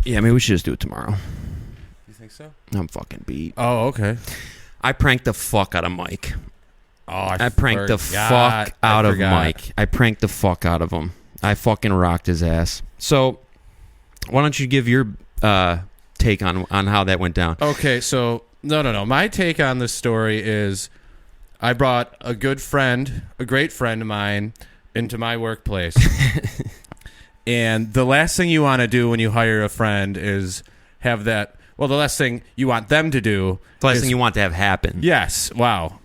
Yeah, maybe we should just do it tomorrow. You think so? I'm fucking beat. Oh, okay. I pranked the fuck out of Mike. Oh, I pranked the fuck out of Mike. I pranked the fuck out of him. I fucking rocked his ass. So, why don't you give your take on how that went down? Okay, so no. My take on this story is I brought a great friend of mine into my workplace. And the last thing you want to do when you hire a friend is have that. Well, the last thing you want them to do. The last thing you want to have happen. Yes. Wow.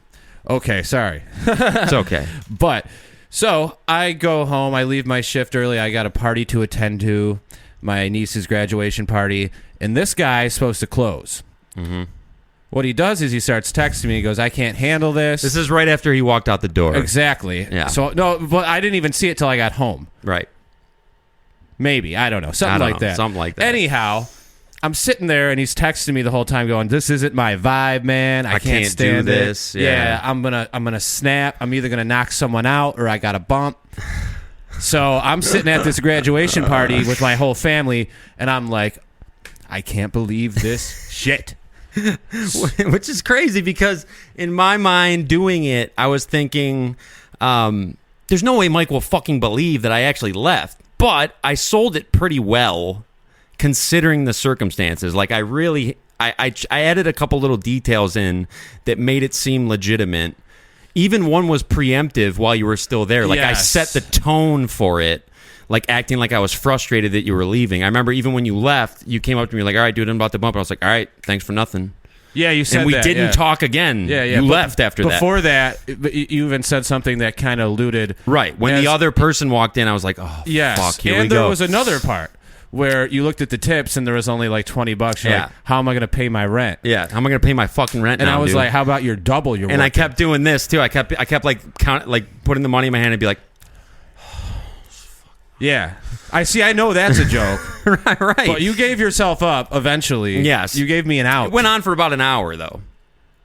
Okay, sorry. It's okay. But so I go home. I leave my shift early. I got a party to attend to, my niece's graduation party, and this guy is supposed to close. Mm-hmm. What he does is he starts texting me. He goes, "I can't handle this." This is right after he walked out the door. Exactly. Yeah. So no, but I didn't even see it till I got home. Right. Maybe, I don't know, something like that. Something like that. Anyhow, I'm sitting there and he's texting me the whole time, going, "This isn't my vibe, man. I can't stand do this. it. Yeah, I'm gonna snap. I'm either gonna knock someone out or I got a bump." So I'm sitting at this graduation party with my whole family, and I'm like, I can't believe this shit. Which is crazy because in my mind, doing it, I was thinking, there's no way Mike will fucking believe that I actually left. But I sold it pretty well, considering the circumstances. Like I added a couple little details in that made it seem legitimate. Even one was preemptive while you were still there. Like Yes. I set the tone for it, like acting like I was frustrated that you were leaving. I remember even when you left, you came up to me like, "All right, dude, I'm about to bump." I was like, "All right, thanks for nothing." Yeah, you said and we that, didn't yeah. talk again. Yeah. You left after that. Before that, you even said something that kind of alluded. Right. When the other person walked in, I was like, "Oh, yes. fuck, here and we go." there was another part where you looked at the tips and there was only like $20. You're Yeah. like, "How am I going to pay my rent?" Yeah, how am I going to pay my fucking rent And now, I was dude? like, "How about your double your?" And I kept doing this too. I kept like putting the money in my hand and be like, Yeah, I see. I know that's a joke. right. But you gave yourself up eventually. Yes. You gave me an out. It went on for about an hour though.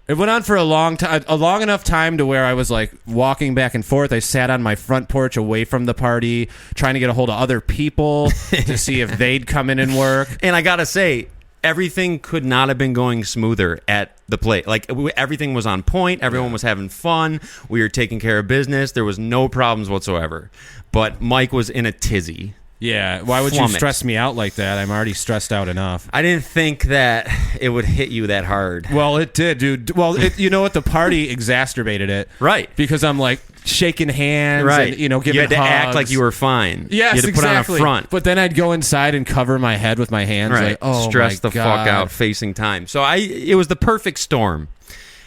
It went on for a long time, a long enough time to where I was like walking back and forth. I sat on my front porch away from the party, trying to get a hold of other people to see if they'd come in and work. And I gotta say, everything could not have been going smoother at the plate. Like everything was on point. Everyone was having fun. We were taking care of business. There was no problems whatsoever. But Mike was in a tizzy. Yeah, why would you stress me out like that? I'm already stressed out enough. I didn't think that it would hit you that hard. Well, it did, dude. Well, you know what? The party exacerbated it. Right. Because I'm like shaking hands Right. and, giving you had to hugs. act like you were fine. Yes, you had to exactly. put on a front. But then I'd go inside and cover my head with my hands. Right. Like, oh, stress my the God. fuck out facing time. So it was the perfect storm.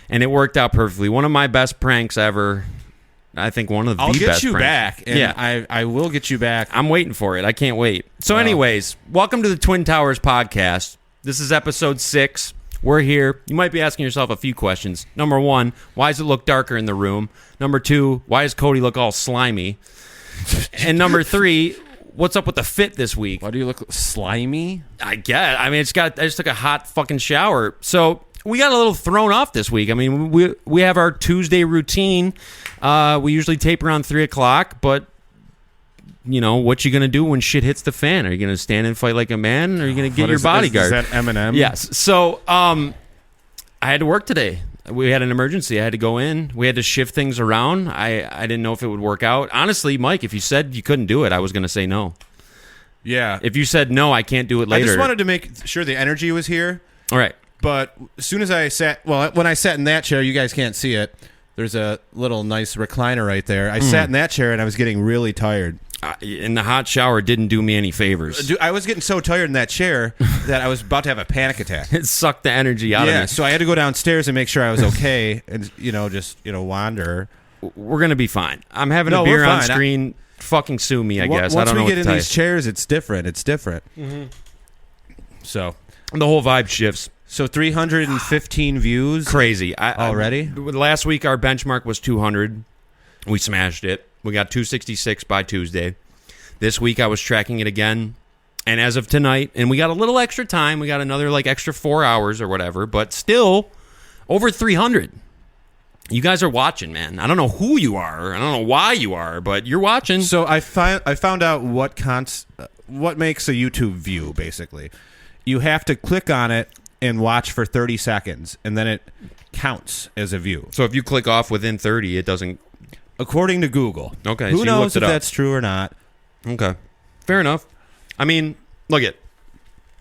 And it worked out perfectly. One of my best pranks ever. I think one of the I'll best get you pranks. back. And yeah. I will get you back. I'm waiting for it. I can't wait. So anyways, welcome to the Twin Towers podcast. This is episode 6. We're here. You might be asking yourself a few questions. Number 1, why does it look darker in the room? Number 2, why does Cody look all slimy? And number 3, what's up with the fit this week? Why do you look slimy? I get. I just took a hot fucking shower. So we got a little thrown off this week. I mean, we have our Tuesday routine. We usually tape around 3 o'clock, but what you gonna do when shit hits the fan? Are you gonna stand and fight like a man, or are you gonna get your bodyguard? Is that Eminem? Yes. So I had to work today. We had an emergency. I had to go in. We had to shift things around. I didn't know if it would work out. Honestly, Mike, if you said you couldn't do it, I was gonna say no. Yeah. If you said no, I can't do it later. I just wanted to make sure the energy was here. All right. But as soon as I when I sat in that chair, you guys can't see it. There's a little nice recliner right there. I sat in that chair and I was getting really tired. And the hot shower didn't do me any favors. Dude, I was getting so tired in that chair that I was about to have a panic attack. It sucked the energy out of me. So I had to go downstairs and make sure I was okay and, just wander. We're going to be fine. I'm having a beer on screen. Fucking sue me, I guess. Once I don't know we what get to in these chairs, it's different. It's different. Mm-hmm. So the whole vibe shifts. So 315 views. Crazy. Already? Last week, our benchmark was 200. We smashed it. We got 266 by Tuesday. This week, I was tracking it again. And as of tonight, and we got a little extra time. We got another extra 4 hours or whatever. But still, over 300. You guys are watching, man. I don't know who you are. I don't know why you are, but you're watching. So I found out what makes a YouTube view, basically. you have to click on it and watch for 30 seconds, and then it counts as a view. So if you click off within 30, it doesn't. According to Google. Okay. Who so you knows looked if it up. that's true or not? Okay. Fair enough. I mean, look it.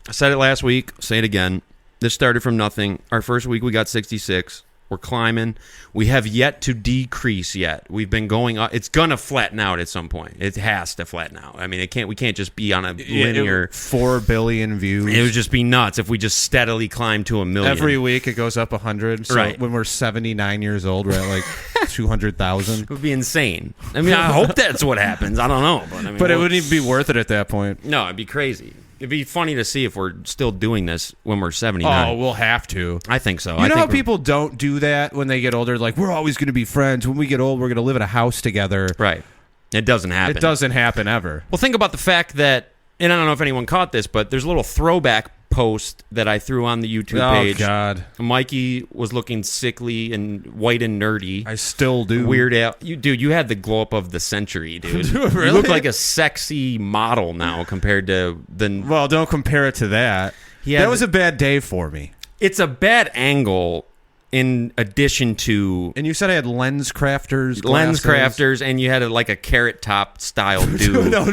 I said it last week. Say it again. This started from nothing. Our first week we got 66. We're climbing. We have yet to decrease yet. We've been going up. It's gonna flatten out at some point. It has to flatten out. I mean, it can't. We can't just be on a linear. 4 billion views. It would just be nuts if we just steadily climb to 1 million Every week it goes up 100. So Right. when we're 79 years old, we're at like 200,000. It would be insane. I mean, I hope that's what happens. I don't know, but I mean, But it wouldn't even be worth it at that point. No, it'd be crazy. It'd be funny to see if we're still doing this when we're 79. Oh, we'll have to. I think so. You know how people don't do that when they get older? Like, we're always going to be friends. When we get old, we're going to live in a house together. Right. It doesn't happen. It doesn't happen ever. Well, think about the fact that, and I don't know if anyone caught this, but there's a little throwback post that I threw on the YouTube page. Oh, God. Mikey was looking sickly and white and nerdy. I still do. Weird Al. You had the glow up of the century, dude. Really? You look like a sexy model now compared to the... Well, don't compare it to that. That was a bad day for me. It's a bad angle in addition to... And you said I had lens crafters glasses. And you had like a carrot top style dude. No.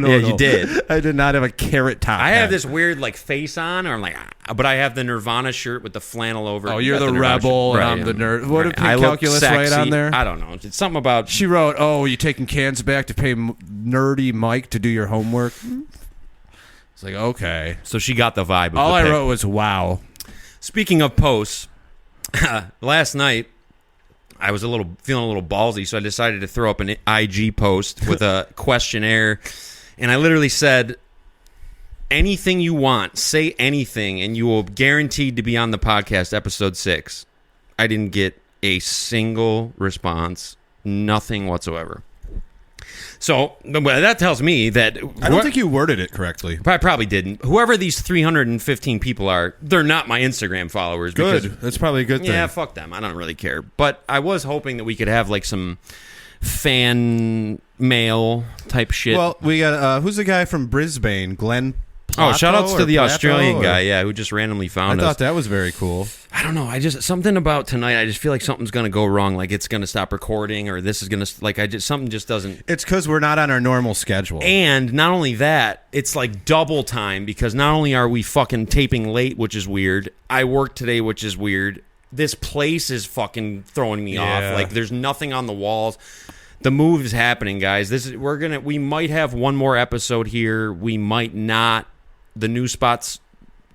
Yeah, you did. I did not have a carrot top. I hat. have this weird like face on, or I'm like, but I have the Nirvana shirt with the flannel over. Oh, you're got the Nirvana rebel, shirt. and I'm the nerd. What did I look Calculus write sexy. on there? I don't know. It's something about... She wrote, "Oh, you taking cans back to pay nerdy Mike to do your homework?" It's like, okay. So she got the vibe of All the I pic. wrote was, "Wow." Speaking of posts, last night I was feeling a little ballsy, so I decided to throw up an IG post with a questionnaire, and I literally said, anything you want, say anything, and you will guaranteed to be on the podcast, episode 6. I didn't get a single response, nothing whatsoever. So that tells me that... I don't think you worded it correctly. I probably didn't. Whoever these 315 people are, they're not my Instagram followers. Good. Because, That's probably a good thing. yeah, fuck them. I don't really care. But I was hoping that we could have like some fan mail type shit. Well, we got who's the guy from Brisbane, Glenn? Oh, shout outs to the Plato, Australian or- guy, yeah, who just randomly I found us. thought that was very cool. I don't know. Something about tonight. I just feel like something's gonna go wrong. Like it's gonna stop recording, or this is gonna something just doesn't. It's because we're not on our normal schedule. And not only that, it's like double time because not only are we fucking taping late, which is weird. I work today, which is weird. This place is fucking throwing me off. Like there's nothing on the walls. The move is happening, guys. We might have one more episode here. We might not. The new spot's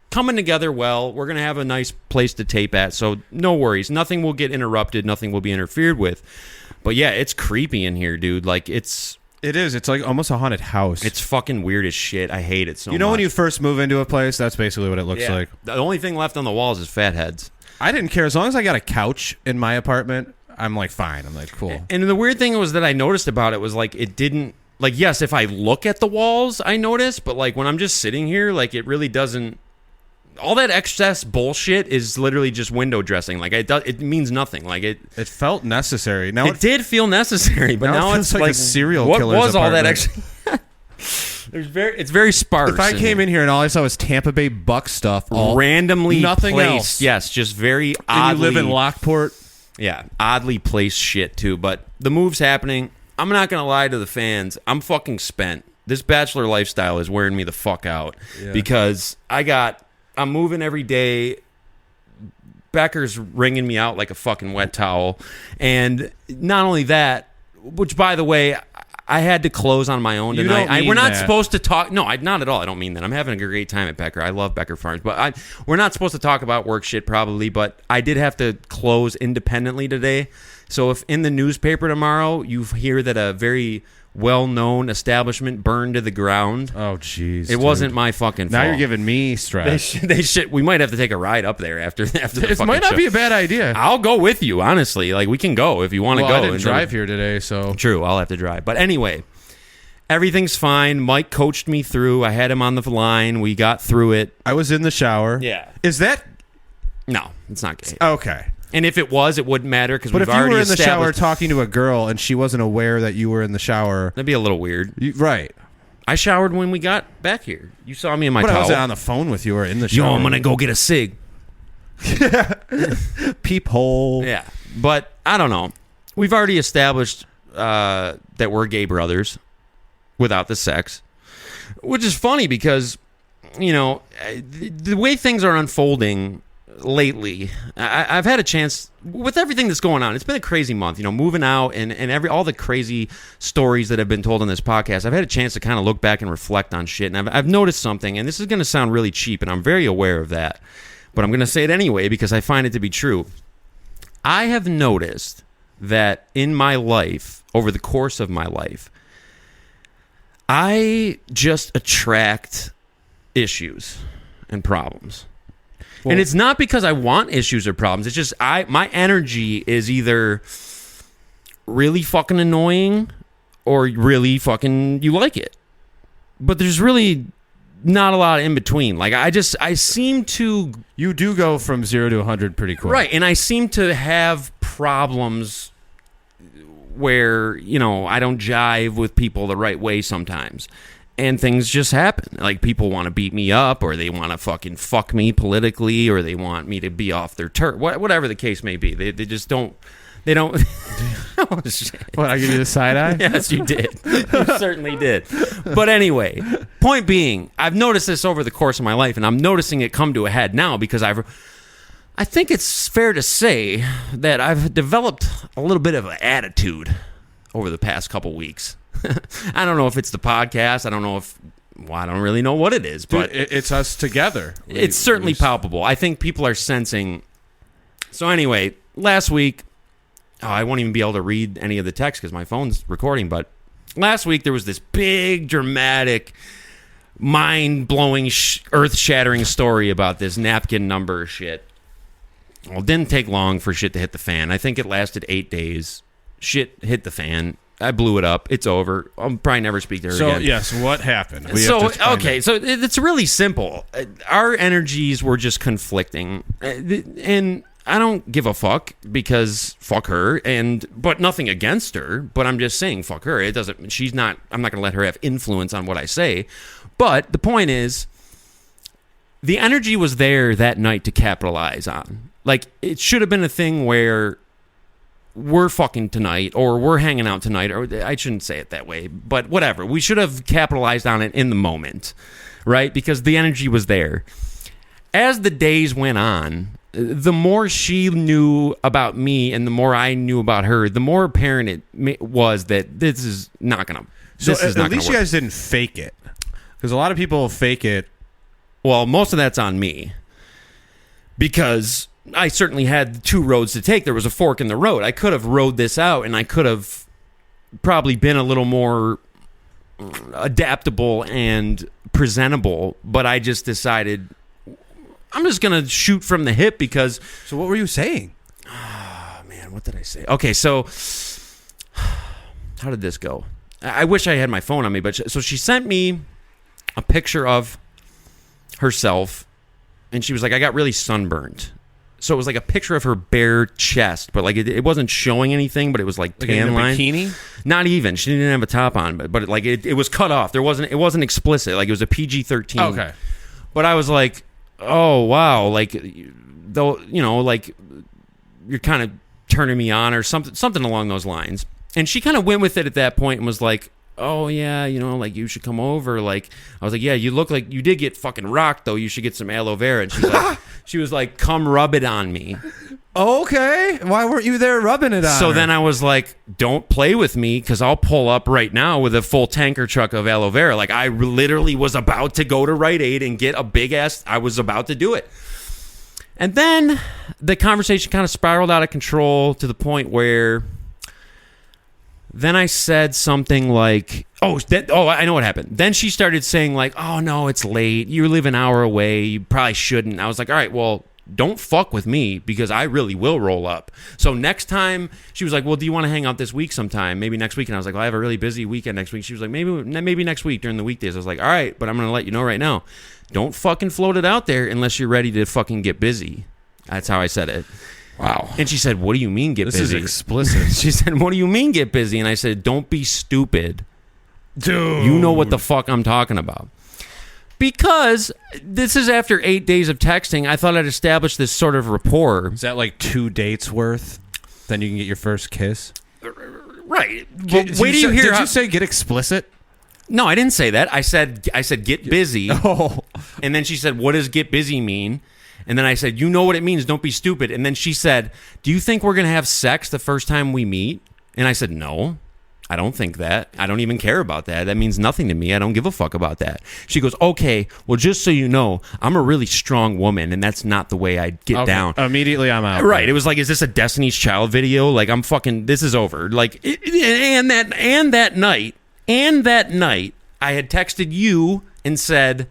coming together well. We're going to have a nice place to tape at, so no worries. Nothing will get interrupted. Nothing will be interfered with. But yeah, it's creepy in here, dude. Like, It is. It's like almost a haunted house. It's fucking weird as shit. I hate it so much. You know when you first move into a place, that's basically what it looks like. The only thing left on the walls is fat heads. I didn't care. As long as I got a couch in my apartment, I'm like, fine. I'm like, cool. And the weird thing was that I noticed about it was like it didn't... Like, yes, if I look at the walls, I notice, but like when I'm just sitting here, like it really doesn't... All that excess bullshit is literally just window dressing. Like it means nothing. Like it felt necessary. Now it did feel necessary, but now it it's feels like a serial what killer's was all that apartment. extra? It's very sparse. If I came in here and all I saw was Tampa Bay Buck stuff, all randomly nothing placed, else. yes, just very And oddly. you live in Lockport. Yeah, oddly placed shit too. But the move's happening. I'm not gonna lie to the fans. I'm fucking spent. This bachelor lifestyle is wearing me the fuck out because I'm moving every day. Becker's wringing me out like a fucking wet towel. And not only that, which, by the way, I had to close on my own You tonight. don't mean We're not that. supposed to talk. No, not at all. I don't mean that. I'm having a great time at Becker. I love Becker Farms. But we're not supposed to talk about work shit probably, but I did have to close independently today. So if in the newspaper tomorrow you hear that a very well-known establishment burned to the ground, Oh, jeez. it wasn't my fucking fault. Now you're giving me stress. They should. We might have to take a ride up there after the It fucking might not show. be a bad idea. I'll go with you, honestly. Like, we can go if you want to Well, go. I didn't And drive here today, so True, I'll have to drive. But anyway, everything's fine. Mike coached me through. I had him on the line. We got through it. I was in the shower. Yeah. Is that No, it's not gay. okay? And if it was, it wouldn't matter because But we've if you already were in the shower established- talking to a girl and she wasn't aware that you were in the shower, that'd be a little weird. right? I showered when we got back here. You saw me in my But I was towel. on the phone with you or in the shower. Yo, I'm gonna go get a cig. Peephole. Yeah, but I don't know. We've already established that we're gay brothers without the sex, which is funny because, you know, the way things are unfolding lately, I've had a chance with everything that's going on. It's been a crazy month, you know, moving out and all the crazy stories that have been told on this podcast. I've had a chance to kind of look back and reflect on shit, and I've noticed something, and this is going to sound really cheap, and I'm very aware of that, but I'm going to say it anyway because I find it to be true. I have noticed that in my life, over the course of my life, I just attract issues and problems. Well, and it's not because I want issues or problems. It's just my energy is either really fucking annoying or really fucking you like it. But there's really not a lot in between. Like I seem to... You do go from 0 to 100 pretty quick. Right, and I seem to have problems where, you know, I don't jive with people the right way sometimes. And things just happen. Like people want to beat me up, or they want to fucking fuck me politically, or they want me to be off their turf. Whatever the case may be, they just don't. They don't. Oh, shit. What, I give you the side eye? Yes, you did. You certainly did. But anyway, point being, I've noticed this over the course of my life, and I'm noticing it come to a head now because I think it's fair to say that I've developed a little bit of an attitude over the past couple weeks. I don't know if it's the podcast. I don't know if... Well, I don't really know what it is, but... Dude, it's us together. It's certainly palpable. I think people are sensing... So anyway, last week... I won't even be able to read any of the text because my phone's recording, but last week there was this big, dramatic, mind-blowing, earth-shattering story about this napkin number shit. Well, it didn't take long for shit to hit the fan. I think it lasted 8 days. Shit hit the fan. I blew it up. It's over. I'll probably never speak to her again. So, yes, what happened? So it's really simple. Our energies were just conflicting. And I don't give a fuck because fuck her, but nothing against her. But I'm just saying fuck her. I'm not going to let her have influence on what I say. But the point is, the energy was there that night to capitalize on. Like, it should have been a thing where we're fucking tonight, or we're hanging out tonight, or I shouldn't say it that way, but whatever. We should have capitalized on it in the moment, right? Because the energy was there. As the days went on, the more she knew about me and the more I knew about her, the more apparent it was that this is not going to... So at least you guys didn't fake it. Because a lot of people fake it. Well, most of that's on me. Because I certainly had two roads to take. There was a fork in the road. I could have rode this out, and I could have probably been a little more adaptable and presentable, but I just decided I'm just going to shoot from the hip because... So what were you saying? Oh, man, what did I say? Okay, so how did this go? I wish I had my phone on me, but so she sent me a picture of herself, and she was like, I got really sunburned. So it was like a picture of her bare chest, but like it wasn't showing anything, but it was like tan line. Bikini? Not even. She didn't have a top on, but it was cut off. It wasn't explicit. Like it was a PG-13. Okay. But I was like, oh wow, like though, you know, like you're kind of turning me on or something along those lines. And she kind of went with it at that point and was like, oh yeah, you know, like you should come over. Like I was like, yeah, you look like you did get fucking rocked though. You should get some aloe vera. And she was like, come rub it on me. Okay, why weren't you there rubbing it on? So her? then I was like, don't play with me because I'll pull up right now with a full tanker truck of aloe vera. Like I literally was about to go to Rite Aid and get a big ass. I was about to do it. And then the conversation kind of spiraled out of control to the point where then I said something like, I know what happened. Then she started saying like, oh, no, it's late. You live an hour away. You probably shouldn't. I was like, all right, well, don't fuck with me because I really will roll up. So next time, she was like, well, do you want to hang out this week sometime? Maybe next week. And I was like, well, I have a really busy weekend next week. She was like, maybe next week during the weekdays. I was like, all right, but I'm going to let you know right now. Don't fucking float it out there unless you're ready to fucking get busy. That's how I said it. Wow. And she said, what do you mean get busy? This is explicit. She said, what do you mean get busy? And I said, don't be stupid. Dude. You know what the fuck I'm talking about. Because this is after 8 days of texting, I thought I'd establish this sort of rapport. Is that like 2 dates worth? Then you can get your first kiss? Right. But wait till you hear Did how... you say get explicit? No, I didn't say that. I said get busy. Oh. And then she said, what does get busy mean? And then I said, you know what it means. Don't be stupid. And then she said, do you think we're going to have sex the first time we meet? And I said, no. I don't think that. I don't even care about that. That means nothing to me. I don't give a fuck about that. She goes, okay, well, just so you know, I'm a really strong woman, and that's not the way I get down. Immediately I'm out. Right. It was like, is this a Destiny's Child video? Like, I'm fucking, this is over. Like, and that night, I had texted you and said,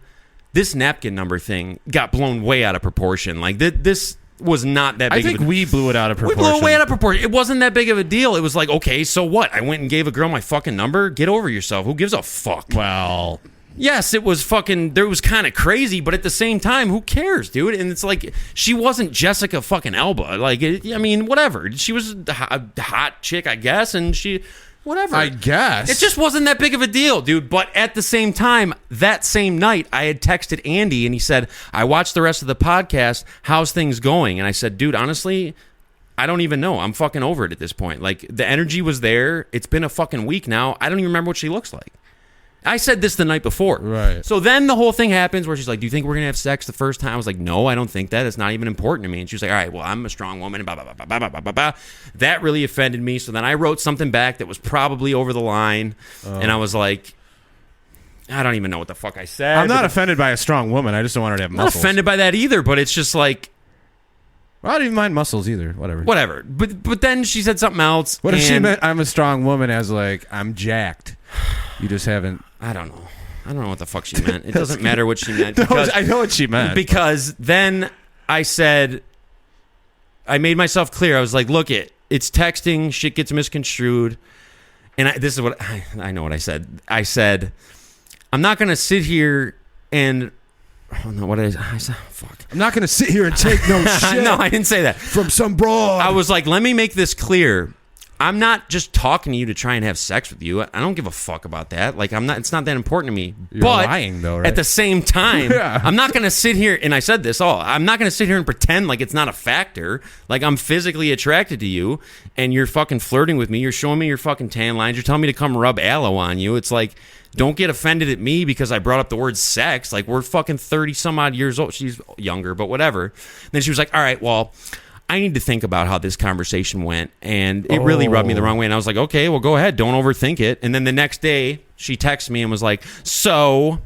this napkin number thing got blown way out of proportion. Like, this was not that big I think of a... we blew it out of proportion. We blew it way out of proportion. It wasn't that big of a deal. It was like, okay, so what? I went and gave a girl my fucking number? Get over yourself. Who gives a fuck? Well... Yes, it was fucking... There was kind of crazy, but at the same time, who cares, dude? And it's like, she wasn't Jessica fucking Alba. Like, I mean, whatever. She was a hot chick, I guess, and she... Whatever. I guess. It just wasn't that big of a deal, dude. But at the same time, that same night, I had texted Andy, and he said, I watched the rest of the podcast. How's things going? And I said, dude, honestly, I don't even know. I'm fucking over it at this point. Like, the energy was there. It's been a fucking week now. I don't even remember what she looks like. I said this the night before. Right. So then the whole thing happens where she's like, do you think we're going to have sex the first time? I was like, no, I don't think that. It's not even important to me. And she was like, all right, well, I'm a strong woman. Blah, blah, blah, blah, blah, blah, blah, blah. That really offended me. So then I wrote something back that was probably over the line. And I was like, I don't even know what the fuck I said. I'm not offended by a strong woman. I just don't want her to have muscles. Not offended by that either, but it's just like... I don't even mind muscles either. Whatever. But then she said something else. What if she meant I'm a strong woman as like, I'm jacked? You just haven't... I don't know what the fuck she meant. It doesn't matter what she meant. Because, I know what she meant. Because then I said, I made myself clear. I was like, look, it's texting. Shit gets misconstrued. And this is what I know what I said. I said, I'm not going to sit here and... Oh, no, what I said? Fuck. I'm not going to sit here and take no shit. No, I didn't say that. From some broad. I was like, let me make this clear. I'm not just talking to you to try and have sex with you. I don't give a fuck about that. Like, it's not that important to me. You're but lying, though, right? At the same time, yeah. I'm not going to sit here, and I said this I'm not going to sit here and pretend like it's not a factor. Like, I'm physically attracted to you, and you're fucking flirting with me. You're showing me your fucking tan lines. You're telling me to come rub aloe on you. It's like, don't get offended at me because I brought up the word sex. Like, we're fucking 30 some odd years old. She's younger, but whatever. Then she was like, all right, well, I need to think about how this conversation went, and it really rubbed me the wrong way. And I was like, okay, well, go ahead. Don't overthink it. And then the next day, she texted me and was like, so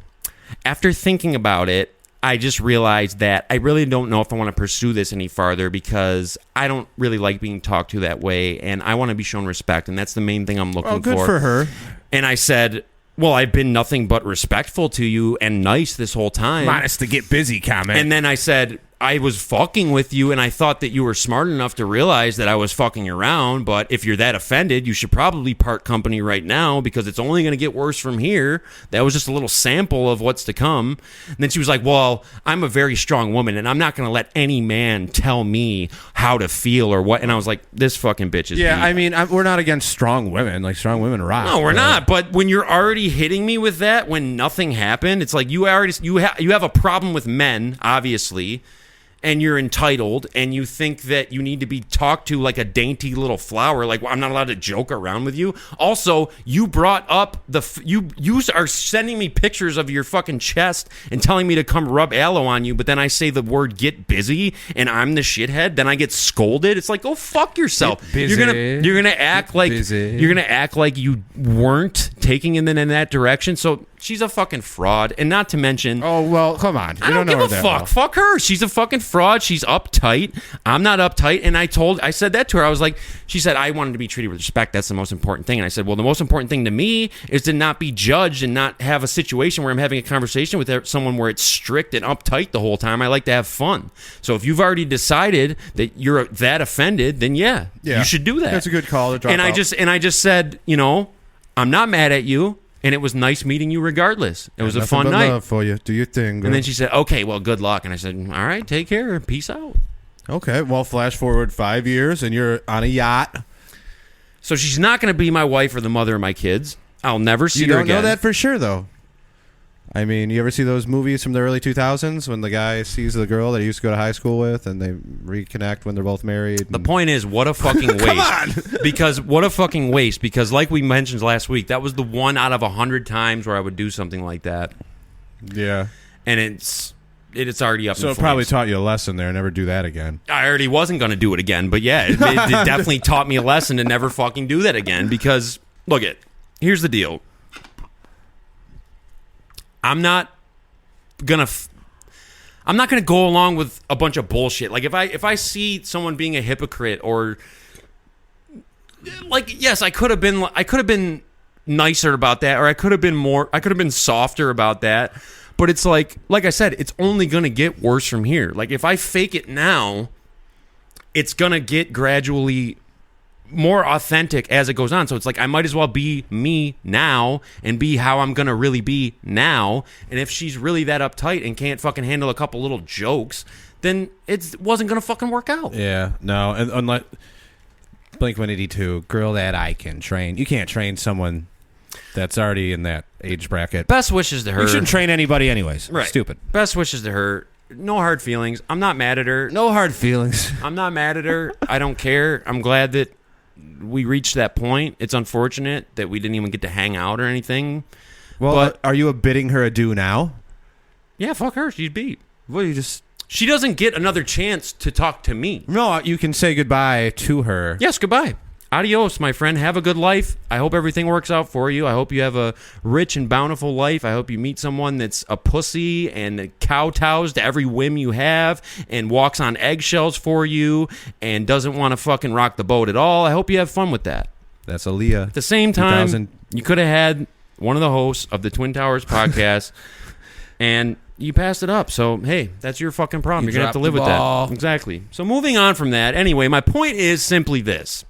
after thinking about it, I just realized that I really don't know if I want to pursue this any farther because I don't really like being talked to that way, and I want to be shown respect, and that's the main thing I'm looking for. Good for her. And I said... Well, I've been nothing but respectful to you and nice this whole time. Minus the get busy comment. And then I said, I was fucking with you, and I thought that you were smart enough to realize that I was fucking around, but if you're that offended, you should probably part company right now because it's only going to get worse from here. That was just a little sample of what's to come. And then she was like, well, I'm a very strong woman, and I'm not going to let any man tell me how to feel or what. And I was like, this fucking bitch is Yeah, deep. I mean, we're not against strong women. Like, strong women rock. No, we're not. But when you're already hitting me with that, when nothing happened, it's like you have a problem with men, obviously, and you're entitled, and you think that you need to be talked to like a dainty little flower. Like, well, I'm not allowed to joke around with you. Also, you brought up you are sending me pictures of your fucking chest and telling me to come rub aloe on you, but then I say the word "get busy" and I'm the shithead. Then I get scolded. It's like, go fuck yourself. You're gonna act like you weren't taking in that direction. So she's a fucking fraud, and not to mention. Oh well, come on. I don't give a fuck. Well. Fuck her. She's a fucking fraud. She's uptight. I'm not uptight. And I said that to her. I was like, she said, I wanted to be treated with respect. That's the most important thing. And I said, well, the most important thing to me is to not be judged and not have a situation where I'm having a conversation with someone where it's strict and uptight the whole time. I like to have fun. So if you've already decided that you're that offended, then yeah. You should do that. That's a good call to drop out. I just said, I'm not mad at you. And it was nice meeting you regardless. It was a fun night. Love for you. Do your thing, girl. And then she said, okay, well, good luck. And I said, all right, take care. Peace out. Okay, well, flash forward 5 years and you're on a yacht. So she's not going to be my wife or the mother of my kids. I'll never see You her don't again. know that for sure, though. I mean, you ever see those movies from the early 2000s when the guy sees the girl that he used to go to high school with and they reconnect when they're both married? The point is, what a fucking waste. Come on! Because what a fucking waste. Because like we mentioned last week, that was the 1 out of 100 times where I would do something like that. Yeah. And it's already up in So it flames. probably taught you a lesson there. Never do that again. I already wasn't going to do it again, but yeah, it definitely taught me a lesson to never fucking do that again. Because look, here's the deal. I'm not gonna go along with a bunch of bullshit. Like if I see someone being a hypocrite or like, yes, I could have been nicer about that, or I could have been softer about that. But it's like I said, it's only gonna get worse from here. Like if I fake it now, it's gonna get gradually more authentic as it goes on. So it's like I might as well be me now and be how I'm gonna really be now. And if she's really that uptight and can't fucking handle a couple little jokes, then it wasn't gonna fucking work out. Yeah, no, and unless Blink-182, girl that I can train. You can't train someone that's already in that age bracket. Best wishes to her. You shouldn't train anybody anyways. Right. Stupid. Best wishes to her. No hard feelings. I'm not mad at her. No hard feelings. I'm not mad at her. I don't care. I'm glad that we reached that point. It's unfortunate that we didn't even get to hang out or anything. Well, But- are you bidding her adieu now? Yeah, fuck her. She's beat. Well, you just... She doesn't get another chance to talk to me. No, you can say goodbye to her. Yes, goodbye. Adios, my friend. Have a good life. I hope everything works out for you. I hope you have a rich and bountiful life. I hope you meet someone that's a pussy and kowtows to every whim you have and walks on eggshells for you and doesn't want to fucking rock the boat at all. I hope you have fun with that. That's Aaliyah. At the same time, 2000. you could have had one of the hosts of the Twin Towers podcast and you passed it up. So, hey, that's your fucking problem. You're going to have to live with that. Exactly. So, moving on from that, anyway, my point is simply this.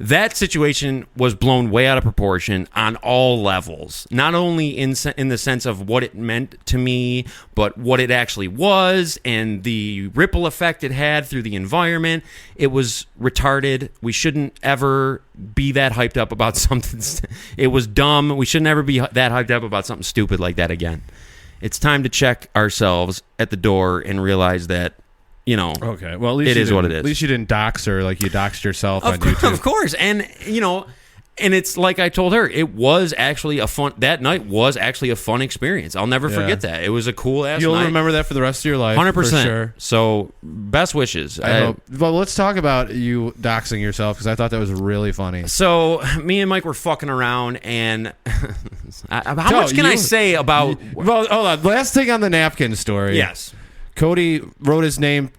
That situation was blown way out of proportion on all levels. Not only in the sense of what it meant to me, but what it actually was and the ripple effect it had through the environment. It was retarded. We shouldn't ever be that hyped up about something. It was dumb. We shouldn't ever be that hyped up about something stupid like that again. It's time to check ourselves at the door and realize that, you know, Okay, well, at least it is what it is. At least you didn't dox her like you doxed yourself on Of YouTube. course. And, you know, and it's like I told her, it was actually that night was actually a fun experience. I'll never forget that. It was a cool ass You'll night. remember that for the rest of your life. 100%. For sure. So, best wishes. I hope. Well, let's talk about you doxing yourself because I thought that was really funny. So, me and Mike were fucking around, and how No, much can I say about... Well, hold on. Last thing on the napkin story. Yes. Cody wrote his name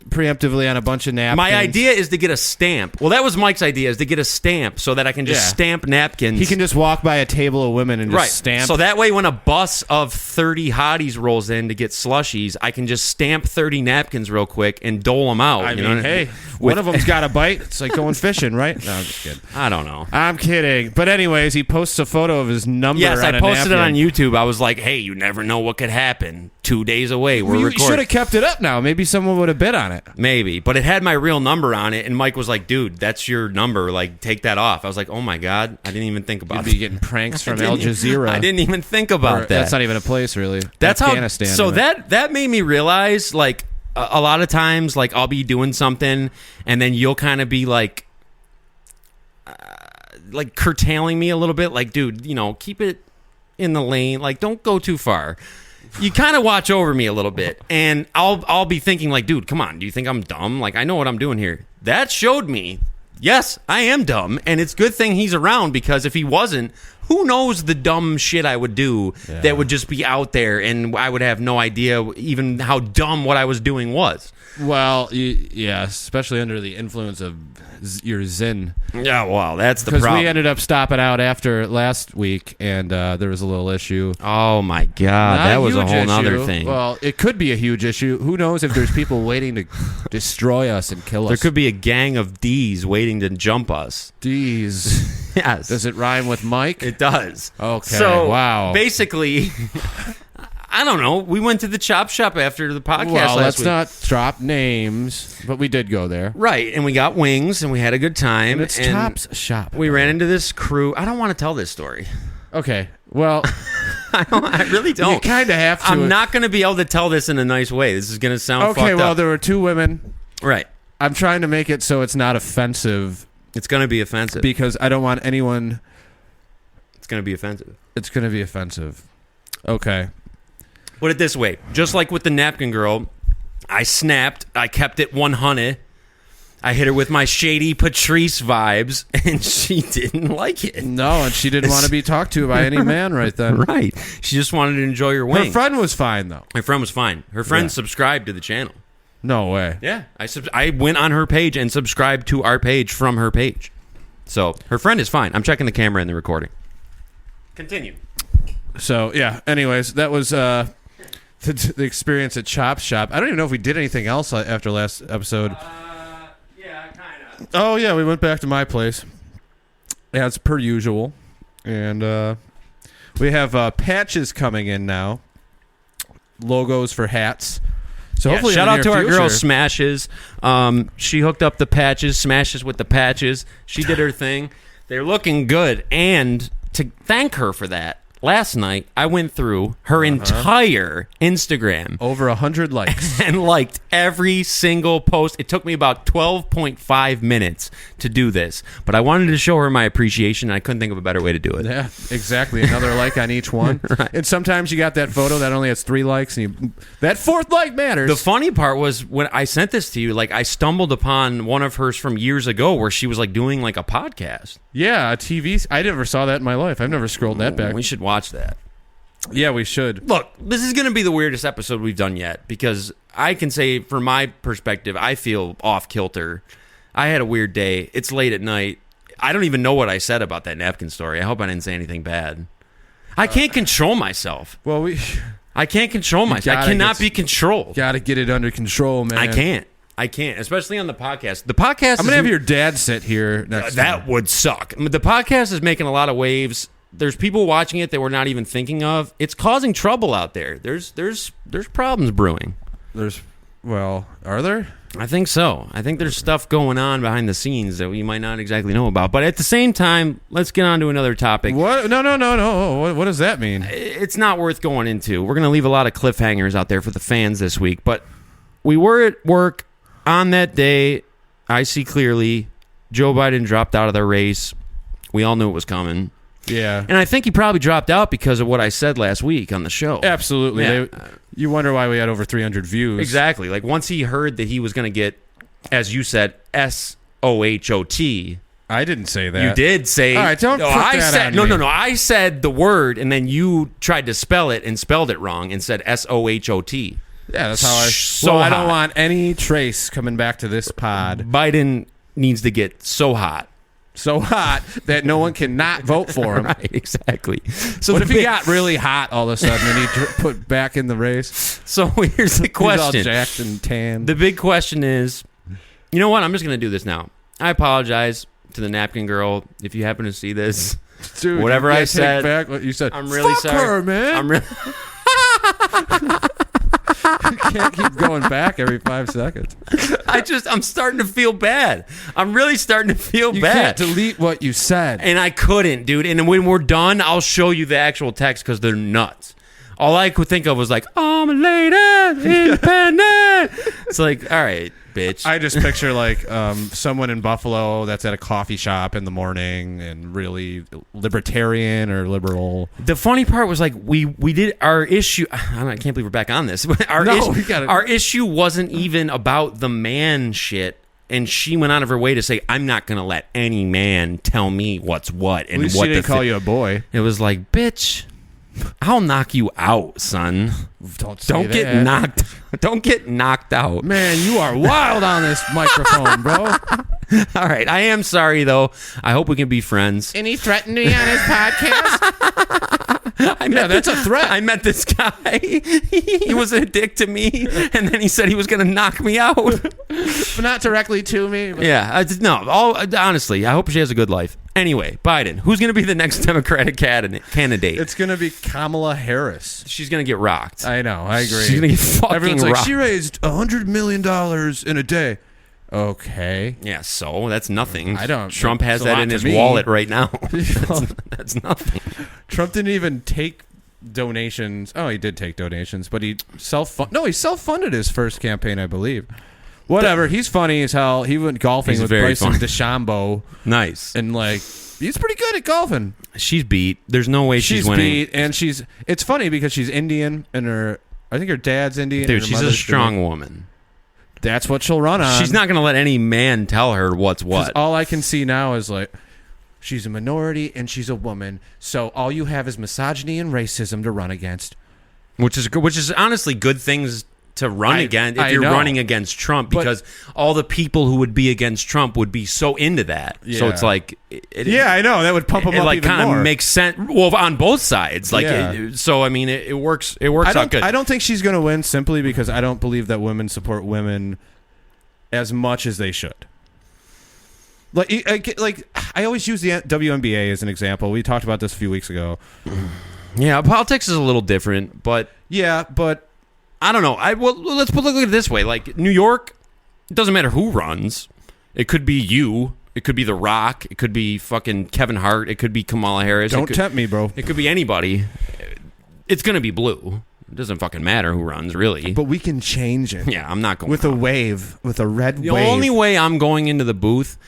preemptively on a bunch of napkins. My idea is to get a stamp. Well, that was Mike's idea, is to get a stamp so that I can just stamp napkins. He can just walk by a table of women and just stamp. So that way, when a bus of 30 hotties rolls in to get slushies, I can just stamp 30 napkins real quick and dole them out. I you mean, know? hey, one of them's got a bite. It's like going fishing, right? No, I'm just kidding. I don't know. I'm kidding. But anyways, he posts a photo of his number. Yes, on I a posted it on napkin. YouTube. I was like, hey, you never know what could happen. 2 days away, we're You recording. should have kept it up now. Maybe someone would have bid on it. Maybe, but it had my real number on it, and Mike was like, dude, that's your number. Like, take that off. I was like, oh my God, I didn't even think about You'd it. be getting pranks from Al Jazeera. I didn't even think about Or- that. That's not even a place, really. That's Afghanistan. how. So right? that made me realize, like, a lot of times, like, I'll be doing something, and then you'll kind of be like curtailing me a little bit. Like, dude, you know, keep it in the lane. Like, don't go too far. You kind of watch over me a little bit, and I'll be thinking, like, dude, come on. Do you think I'm dumb? Like, I know what I'm doing here. That showed me, yes, I am dumb, and it's a good thing he's around, because if he wasn't, who knows the dumb shit I would do that would just be out there, and I would have no idea even how dumb what I was doing was. Well, yeah, especially under the influence of your Zen. Yeah, well, that's the Because problem. we ended up stopping out after last week, and there was a little issue. Oh, my God. Not That was a huge whole nother issue. thing. Well, it could be a huge issue. Who knows if there's people waiting to destroy us and kill us. There could be a gang of D's waiting to jump us. D's. Yes. Does it rhyme with Mike? It does. Okay, So, wow. basically, I don't know. We went to the chop shop after the podcast Well, last let's week. not drop names, but we did go there. Right, and we got wings, and we had a good time. And it's Chop's shop. We ran into this crew. I don't want to tell this story. Okay, well, I really don't. you kind of have to. I'm not going to be able to tell this in a nice way. This is going to sound Okay, fucked well, up. there were two women. Right. I'm trying to make it so it's not offensive It's going to be offensive. because I don't want anyone. It's going to be offensive. It's going to be offensive. Okay. Put it this way. Just like with the napkin girl, I snapped. I kept it 100. I hit her with my shady Patrice vibes, and she didn't like it. No, and she didn't want to be talked to by any man right then. Right. She just wanted to enjoy her Her wings. friend was fine, though. Her friend was fine. Her friend Yeah. subscribed to the channel. No way. Yeah. I went on her page and subscribed to our page from her page. So her friend is fine. I'm checking the camera and the recording. Continue. So, yeah. Anyways, that was the experience at Chop Shop. I don't even know if we did anything else after last episode. Yeah, kind of. Oh, yeah. We went back to my place as per usual. And we have patches coming in now. Logos for hats. So hopefully shout in the out to near our girl future- Smashes. She hooked up the patches, Smashes with the patches. She did her thing. They're looking good. And to thank her for that, last night I went through her entire Instagram Over 100 likes. and liked every single post. It took me about 12.5 minutes to do this, but I wanted to show her my appreciation, and I couldn't think of a better way to do it. Yeah, exactly. Another like on each one. Right. And sometimes you got that photo that only has 3 likes, and that 4th like matters. The funny part was when I sent this to you, like I stumbled upon one of hers from years ago where she was like doing like a podcast. Yeah, a TV. I never saw that in my life. I've never scrolled that back. We should watch that. Yeah, we should. Look, this is going to be the weirdest episode we've done yet because I can say from my perspective, I feel off kilter. I had a weird day. It's late at night. I don't even know what I said about that napkin story. I hope I didn't say anything bad. I can't control myself. Well, I can't control myself. I gotta cannot be controlled. got to get it under control, man. I can't, especially on the podcast. The podcast I'm going to have your dad sit here next time. That would suck. I mean, the podcast is making a lot of waves. There's people watching it that we're not even thinking of. It's causing trouble out there. There's problems brewing. Are there? I think so. I think there's stuff going on behind the scenes that we might not exactly know about. But at the same time, let's get on to another topic. What? No. What does that mean? It's not worth going into. We're going to leave a lot of cliffhangers out there for the fans this week. But we were at work on that day. I see clearly Joe Biden dropped out of the race. We all knew it was coming. Yeah. And I think he probably dropped out because of what I said last week on the show. Absolutely. Yeah. You wonder why we had over 300 views. Exactly. Like once he heard that he was going to get, as you said, SOHOT. I didn't say that. You did say. All right, don't put I that said, on me. No. I said the word, and then you tried to spell it and spelled it wrong and said SOHOT. Yeah, that's how I. So I hot. don't want any trace coming back to this pod. Biden needs to get so hot. So hot that no one can not vote for him. Right, exactly. So What the if he big- got really hot all of a sudden and he put back in the race? So here's the He's all question. jacked and tan. The big question is, you know what? I'm just going to do this now. I apologize to the napkin girl if you happen to see this. Dude, whatever you I take said, back what you said. I'm really Fuck sorry. her, man. I'm really. You can't keep going back every 5 seconds. I'm starting to feel bad. I'm really starting to feel You bad. can't delete what you said. And I couldn't, dude. And when we're done, I'll show you the actual text because they're nuts. All I could think of was like, I'm a lady, independent. It's like, all right, bitch. I just picture like someone in Buffalo that's at a coffee shop in the morning and really libertarian or liberal. The funny part was like we did our issue. I can't believe we're back on this. Our issue wasn't even about the man shit. And she went out of her way to say, I'm not going to let any man tell me what's what. And At least what she didn't call you a boy. It was like, bitch, I'll knock you out, son. Don't get knocked out. Man, you are wild on this microphone, bro. All right. I am sorry, though. I hope we can be friends. And he threatened me on his podcast? that's a threat. I met this guy. He was a dick to me, and then he said he was going to knock me out. But not directly to me. But. Yeah, honestly, I hope she has a good life. Anyway, Biden, who's going to be the next Democratic candidate? It's going to be Kamala Harris. She's going to get rocked. I know, I agree. She's going to get fucking Everyone's rocked. like, she raised $100 million in a day. Okay. Yeah, so that's nothing. I don't. Trump has that in his wallet right now. That's nothing. Trump didn't even take donations. Oh, he did take donations, but he self-funded his first campaign, I believe. Whatever. He's funny as hell. He went golfing with Bryson DeChambeau. Nice. And he's pretty good at golfing. She's beat. There's no way she's winning. Beat, and it's funny because she's Indian and I think her dad's Indian. Dude, and her she's a mother's strong woman. That's what she'll run on. She's not going to let any man tell her what's what. All I can see now is she's a minority and she's a woman, so all you have is misogyny and racism to run against. Which is honestly good things to run against if you're running against Trump, because all the people who would be against Trump would be so into that. Yeah. So it's like... I know. That would pump them up even more. It kind of makes sense. Well, on both sides. So, I mean, it works out good. I don't think she's going to win simply because I don't believe that women support women as much as they should. I always use the WNBA as an example. We talked about this a few weeks ago. Yeah, politics is a little different, but... Yeah, but... I don't know. Let's look at it this way. Like, New York, it doesn't matter who runs. It could be you. It could be The Rock. It could be fucking Kevin Hart. It could be Kamala Harris. Don't tempt me, bro. It could be anybody. It's going to be blue. It doesn't fucking matter who runs, really. But we can change it. Yeah, I'm not going with a wave, with a red wave. The only way I'm going into the booth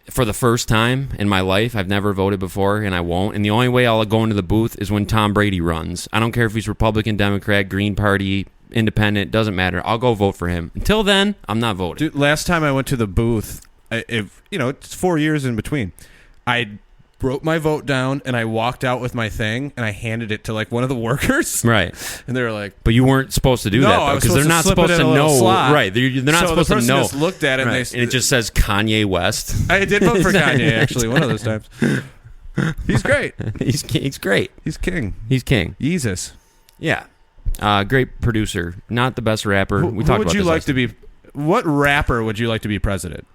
for the first time in my life, I've never voted before, and I won't. And the only way I'll go into the booth is when Tom Brady runs. I don't care if he's Republican, Democrat, Green Party, Independent, doesn't matter. I'll go vote for him. Until then, I'm not voting. Dude, last time I went to the booth, it's 4 years in between. I wrote my vote down and I walked out with my thing and I handed it to one of the workers. Right. And they were like, but you weren't supposed to do that because they're not supposed to know. Slot. Right. They're not supposed to know. Just looked at it and it just says Kanye West. I did vote for Kanye actually one of those times. He's great. He's great. He's king. He's king. Jesus. Yeah. Great producer. Not the best rapper. We talked about this. What rapper would you like to be president?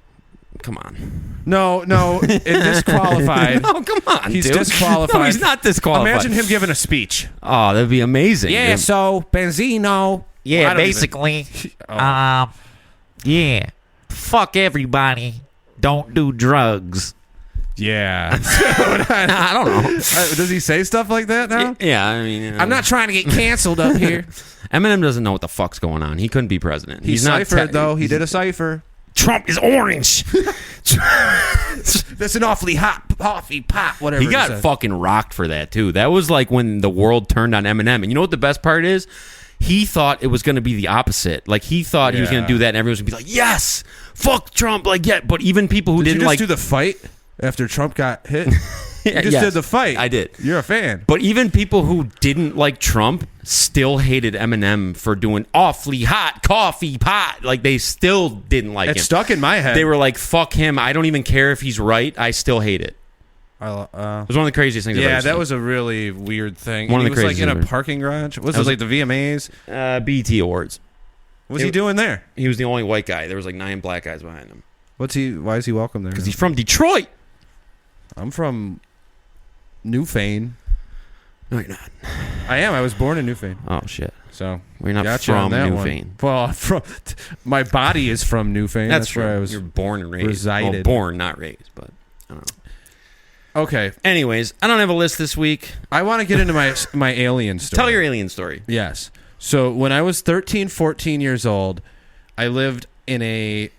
Come on. No, disqualified. No, come on. He's dude. disqualified. No, he's not disqualified. Imagine him giving a speech. Oh, that'd be amazing. Yeah, dude. so Benzino. Yeah, basically. Yeah. Fuck everybody. Don't do drugs. Yeah. I don't know. Does he say stuff like that now? Yeah, I mean... I'm not trying to get canceled up here. Eminem doesn't know what the fuck's going on. He couldn't be president. He's not ciphered, though. He did a cipher. Trump is orange. That's an awfully hot coffee pot, whatever. He got fucking rocked for that, too. That was like when the world turned on Eminem. And you know what the best part is? He thought it was going to be the opposite. Like, he thought he was going to do that, and everyone was going to be like, yes, fuck Trump. Like, yeah, but even people who did didn't you just like... do the fight after Trump got hit? You just did the fight. I did. You're a fan. But even people who didn't like Trump still hated Eminem for doing awfully hot coffee pot. Like, they still didn't like him. It stuck in my head. They were like, fuck him. I don't even care if he's right. I still hate it. It was one of the craziest things I've ever seen. Yeah, that was a really weird thing. One of the craziest craziest things. In a parking garage? Was it like the VMAs? BET Awards. What's he doing there? He was the only white guy. There was like 9 black guys behind him. Why is he welcome there? Because he's from Detroit. I'm from Newfane. No, you're not. I am. I was born in Newfane. Oh, shit. So we're not from Newfane. Well, my body is from Newfane. That's true. Where I was. You're born and raised. Resided. Well, born, not raised, but I don't know. Okay. Anyways, I don't have a list this week. I want to get into my alien story. Tell your alien story. Yes. So when I was 13, 14 years old, I lived in a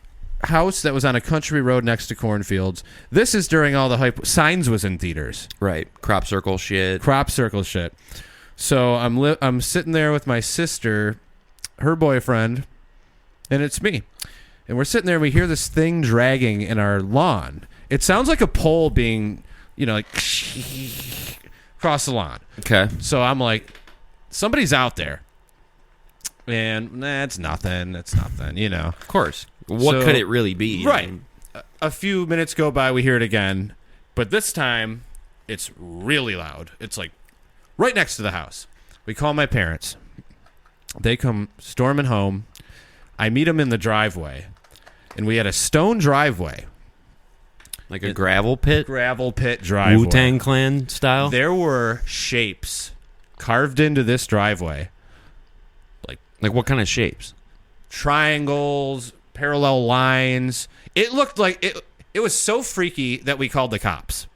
house that was on a country road next to cornfields. This is during all the hype. Signs was in theaters. Right. Crop circle shit. So I'm sitting there with my sister, her boyfriend, and it's me. And we're sitting there and we hear this thing dragging in our lawn. It sounds like a pole being, like across the lawn. Okay. So I'm like, somebody's out there. And it's nothing. It's nothing, Of course. What could it really be? Right. A few minutes go by, we hear it again. But this time, it's really loud. It's like right next to the house. We call my parents. They come storming home. I meet them in the driveway. And we had a stone driveway. Like a gravel pit? Gravel pit driveway. Wu-Tang Clan style? There were shapes carved into this driveway. Like what kind of shapes? Triangles, parallel lines. It looked like it was so freaky that we called the cops.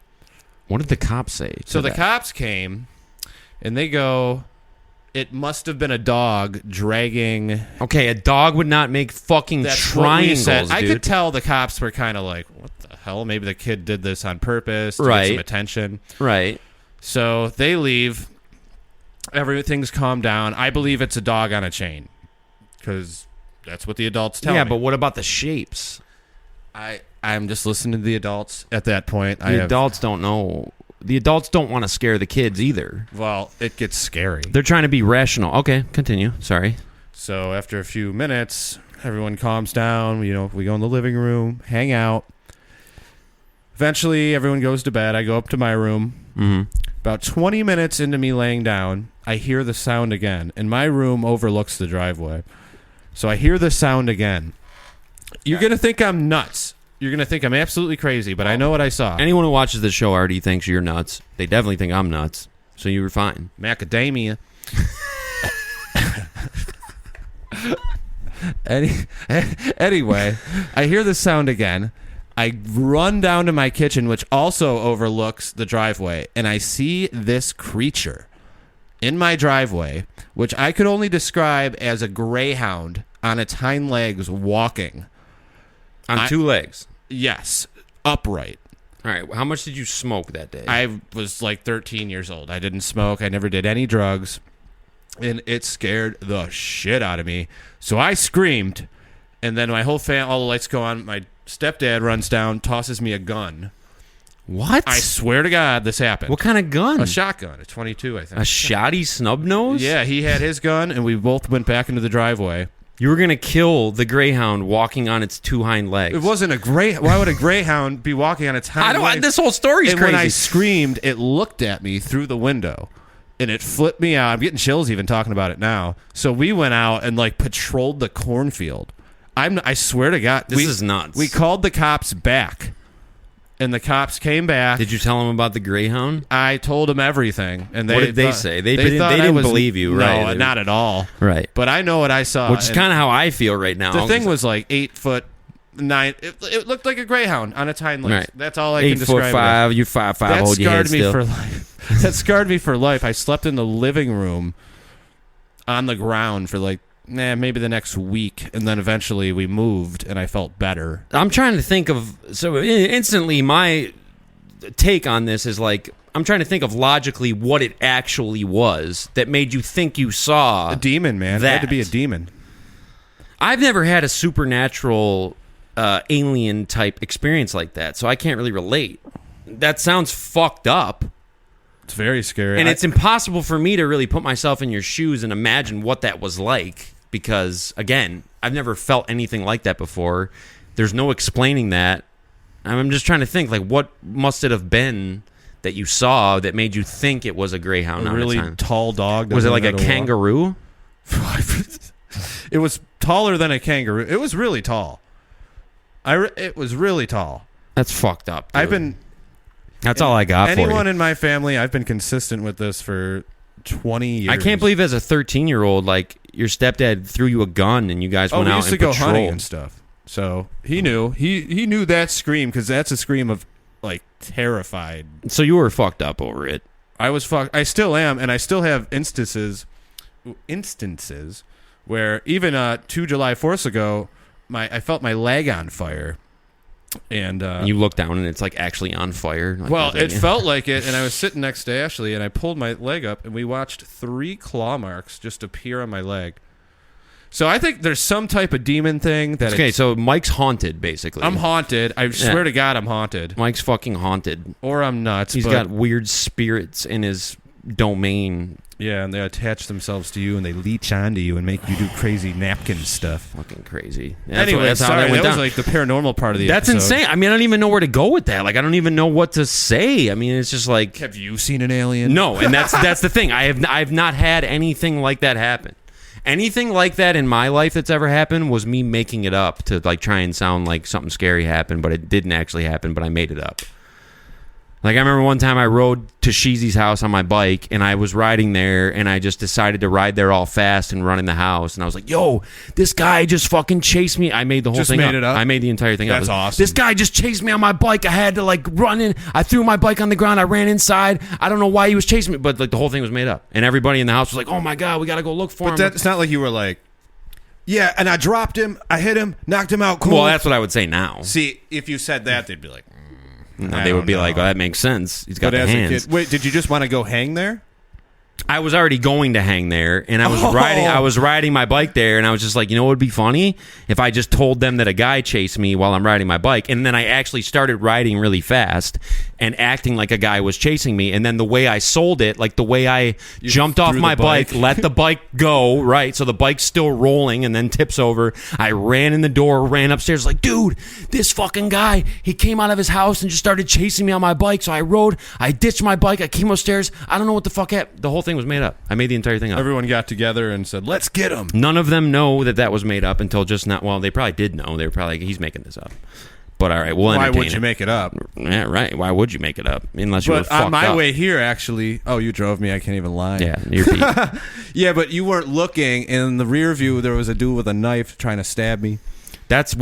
What did the cops say? So the cops came and they go, it must have been a dog dragging. Okay, a dog would not make fucking That's what we triangles, said. dude. I could tell the cops were kind of like, what the hell? Maybe the kid did this on purpose to Right. get some attention. Right. So they leave. Everything's calmed down. I believe it's a dog on a chain because that's what the adults tell me. Yeah, but what about the shapes? I'm just listening to the adults at that point. The adults don't know. The adults don't want to scare the kids either. Well, it gets scary. They're trying to be rational. Okay, continue. Sorry. So after a few minutes, everyone calms down. We go in the living room, hang out. Eventually, everyone goes to bed. I go up to my room. Mm-hmm. About 20 minutes into me laying down, I hear the sound again. And my room overlooks the driveway. So I hear the sound again. You're going to think I'm nuts. You're going to think I'm absolutely crazy, but I know what I saw. Anyone who watches the show already thinks you're nuts. They definitely think I'm nuts. So you were fine. Macadamia. Anyway, I hear the sound again. I run down to my kitchen, which also overlooks the driveway, and I see this creature in my driveway, which I could only describe as a greyhound on its hind legs walking. On two legs. Yes, upright. All right. How much did you smoke that day? I was like 13 years old. I didn't smoke. I never did any drugs. And it scared the shit out of me. So I screamed, and then my whole all the lights go on. My stepdad runs down, tosses me a gun. What? I swear to God, this happened. What kind of gun? A shotgun, a 22, I think. A shoddy snub nose? Yeah, he had his gun, and we both went back into the driveway. You were going to kill the greyhound walking on its two hind legs. It wasn't a greyhound. Why would a greyhound be walking on its hind legs? This whole story is And crazy. when I screamed, it looked at me through the window, and it flipped me out. I'm getting chills even talking about it now. So we went out and patrolled the cornfield. I swear to God, This is nuts. We called the cops back, and the cops came back. Did you tell them about the greyhound? I told them everything, and What did they say? They didn't believe you, right? No, not at all. Right. But I know what I saw. Which is kind of how I feel right now. The thing was 8'9". It looked like a greyhound on its hind legs. Right. That's all I can describe. 8'5", you 5'5", That hold your head scarred me still. for life. That scarred me for life. I slept in the living room on the ground for maybe the next week, and then eventually we moved, and I felt better. I'm trying to think of... So instantly, my take on this is I'm trying to think of logically what it actually was that made you think you saw... A demon, man. It had to be a demon. I've never had a supernatural alien type experience like that, so I can't really relate. That sounds fucked up. It's very scary. And it's impossible for me to really put myself in your shoes and imagine what that was like because, again, I've never felt anything like that before. There's no explaining that. I'm just trying to think, what must it have been that you saw that made you think it was a greyhound? a on really its hind? tall dog. Was it like a doesn't know how to kangaroo? walk. It was taller than a kangaroo. It was really tall. It was really tall. That's fucked up, dude. That's all I got for you. Anyone in my family, I've been consistent with this for 20 years. I can't believe as a 13-year-old, your stepdad threw you a gun and you guys went we out used to and go patrolled. hunting and stuff. So he knew. He knew that scream because that's a scream of terrified. So you were fucked up over it. I was fucked. I still am, and I still have instances where even 2 July 4th ago, I felt my leg on fire. And you look down and it's actually on fire. It felt like it, and I was sitting next to Ashley, and I pulled my leg up, and we watched 3 claw marks just appear on my leg. So I think there's some type of demon thing that. Okay, so Mike's haunted, basically. I'm haunted. I swear to God, I'm haunted. Mike's fucking haunted. Or I'm nuts. He's got weird spirits in his domain. Yeah, and they attach themselves to you, and they leech onto you and make you do crazy napkin stuff. Fucking crazy. Anyway, that's how sorry, that went was down. like the paranormal part of the That's episode. insane. I mean, I don't even know where to go with that. Like, I don't even know what to say. I mean, it's just like, Have you seen an alien? no, and that's the thing. I've not had anything like that happen. Anything like that in my life that's ever happened was me making it up to like try and sound like something scary happened, but it didn't actually happen. But I made it up. Like, I remember one time I rode to Sheezy's house on my bike, and I was riding there, and I just decided to ride there all fast and run in the house. And I was like, yo, this guy just fucking chased me. I made the whole Just thing made it up? I made the entire thing up. That's awesome. This guy just chased me on my bike. I had to, like, run in. I threw my bike on the ground. I ran inside. I don't know why he was chasing me, but, like, the whole thing was made up. And everybody in the house was like, oh, my God, we got to go look for him. But that's not like you were like, yeah, and I dropped him, I hit him, knocked him out cold. Well, that's what I would say now. See, if you said that, they'd be like, They would be like, oh, that makes sense. He's got but the as hands. a kid, wait, did you just want to go hang there? I was already going to hang there, and I was Oh. riding my bike there, and I was just like, you know what would be funny? If I just told them that a guy chased me while I'm riding my bike, and then I actually started riding really fast and acting like a guy was chasing me, and then the way I sold it, like the way I jumped off threw my the bike, bike. let the bike go, right? So the bike's still rolling and then tips over. I ran in the door, ran upstairs, like, dude, this fucking guy, he came out of his house and just started chasing me on my bike. So I ditched my bike, I came upstairs, I don't know what the fuck happened. The whole thing was made up. I made the entire thing up. Everyone got together and said, let's get him. None of them know that was made up until just now. Well, they probably did know. They were probably like, he's making this up. But all right, we'll Why entertain would you it. make it up? Yeah, right. Why would you make it up unless you were But fucked on my up? way here, actually, oh, you drove me. I can't even lie. Yeah, you're Pete. Yeah, but you weren't looking. In the rear view, there was a dude with a knife trying to stab me. That's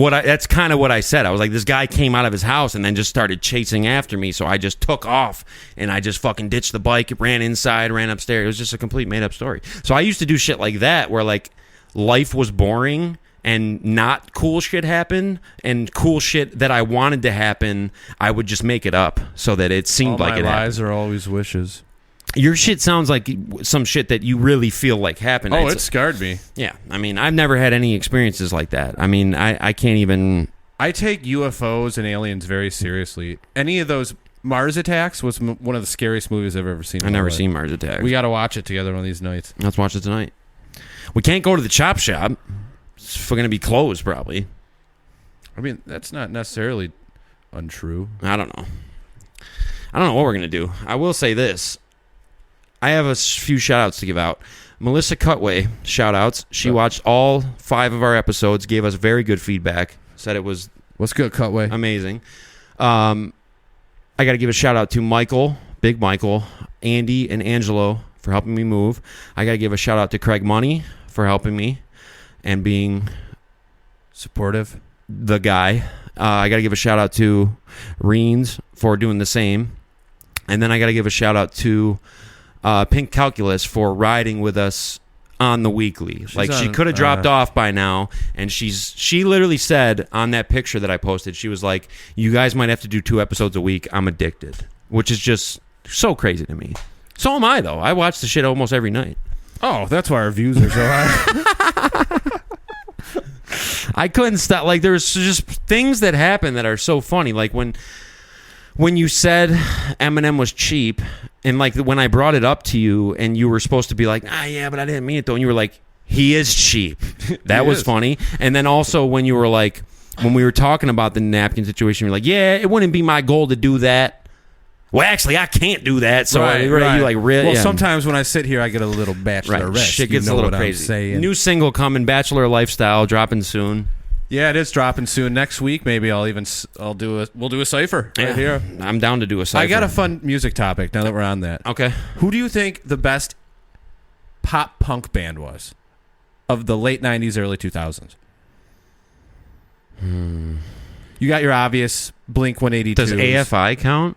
kind of what I said. I was like, this guy came out of his house and then just started chasing after me. So I just took off and I just fucking ditched the bike, ran inside, ran upstairs. It was just a complete made up story. So I used to do shit like that where like life was boring and not cool shit happened, and cool shit that I wanted to happen, I would just make it up so that it seemed All like my it happened. lies are always wishes. Your shit sounds like some shit that you really feel like happened. Oh, it scarred me. Yeah, I mean, I've never had any experiences like that. I mean, I can't even... I take UFOs and aliens very seriously. Any of those Mars Attacks was one of the scariest movies I've ever seen. I've never seen Mars Attacks. We got to watch it together one of these nights. Let's watch it tonight. We can't go to the chop shop. It's going to be closed, probably. I mean, that's not necessarily untrue. I don't know. I don't know what we're going to do. I will say this. I have a few shout-outs to give out. Melissa Cutway, shout-outs. She watched all 5 of our episodes, gave us very good feedback, said it was What's good, Cutway? amazing. I got to give a shout-out to Michael, Big Michael, Andy, and Angelo for helping me move. I got to give a shout-out to Craig Money for helping me and being Supportive. the guy. I got to give a shout-out to Reens for doing the same. And then I got to give a shout-out to Pink Calculus for riding with us on the weekly. Like, she on, could have dropped off by now, and she literally said on that picture that I posted, she was like, you guys might have to do 2 episodes a week. I'm addicted, which is just so crazy to me. So am I, though. I watch the shit almost every night. Oh, that's why our views are so high. I couldn't stop. Like, there's just things that happen that are so funny. Like when you said Eminem was cheap, and like when I brought it up to you, and you were supposed to be like, yeah, but I didn't mean it though, and you were like, he is cheap. That was funny. And then also when you were like, when we were talking about the napkin situation, you're like, yeah, it wouldn't be my goal to do that. Well, actually, I can't do that. So Right. you like really. Well, yeah. sometimes when I sit here, I get a little bachelor rest. Shit You gets know a little what I'm crazy. saying. New single coming, Bachelor Lifestyle, dropping soon. Yeah, it is dropping soon. Next week, maybe we'll do a cipher right here. I'm down to do a cipher. I got a fun music topic now that we're on that. Okay. Who do you think the best pop punk band was of the late 90s, early 2000s? You got your obvious Blink 182. Does AFI count?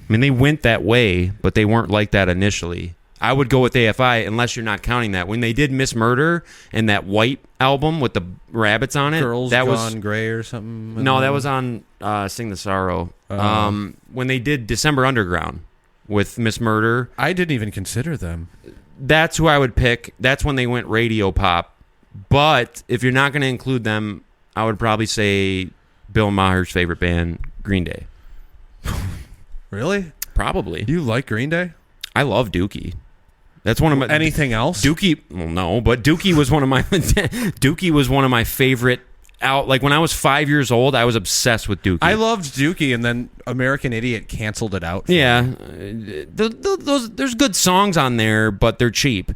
I mean, they went that way, but they weren't like that initially. I would go with AFI unless you're not counting that. When they did Miss Murder and that White album with the rabbits on it, Girls that Gone Gray or something? No, that was on Sing the Sorrow. When they did December Underground with Miss Murder, I didn't even consider them. that's who I would pick. That's when they went radio pop. But if you're not going to include them, I would probably say Bill Maher's favorite band, Green Day. Really? Probably. You like Green Day? I love Dookie. That's one of my Anything else? Dookie. Well, no, but Dookie was one of my Dookie was one of my favorite. Like when I was 5 years old, I was obsessed with Dookie. I loved Dookie, and then American Idiot canceled it out. Yeah, there's good songs on there, but they're cheap.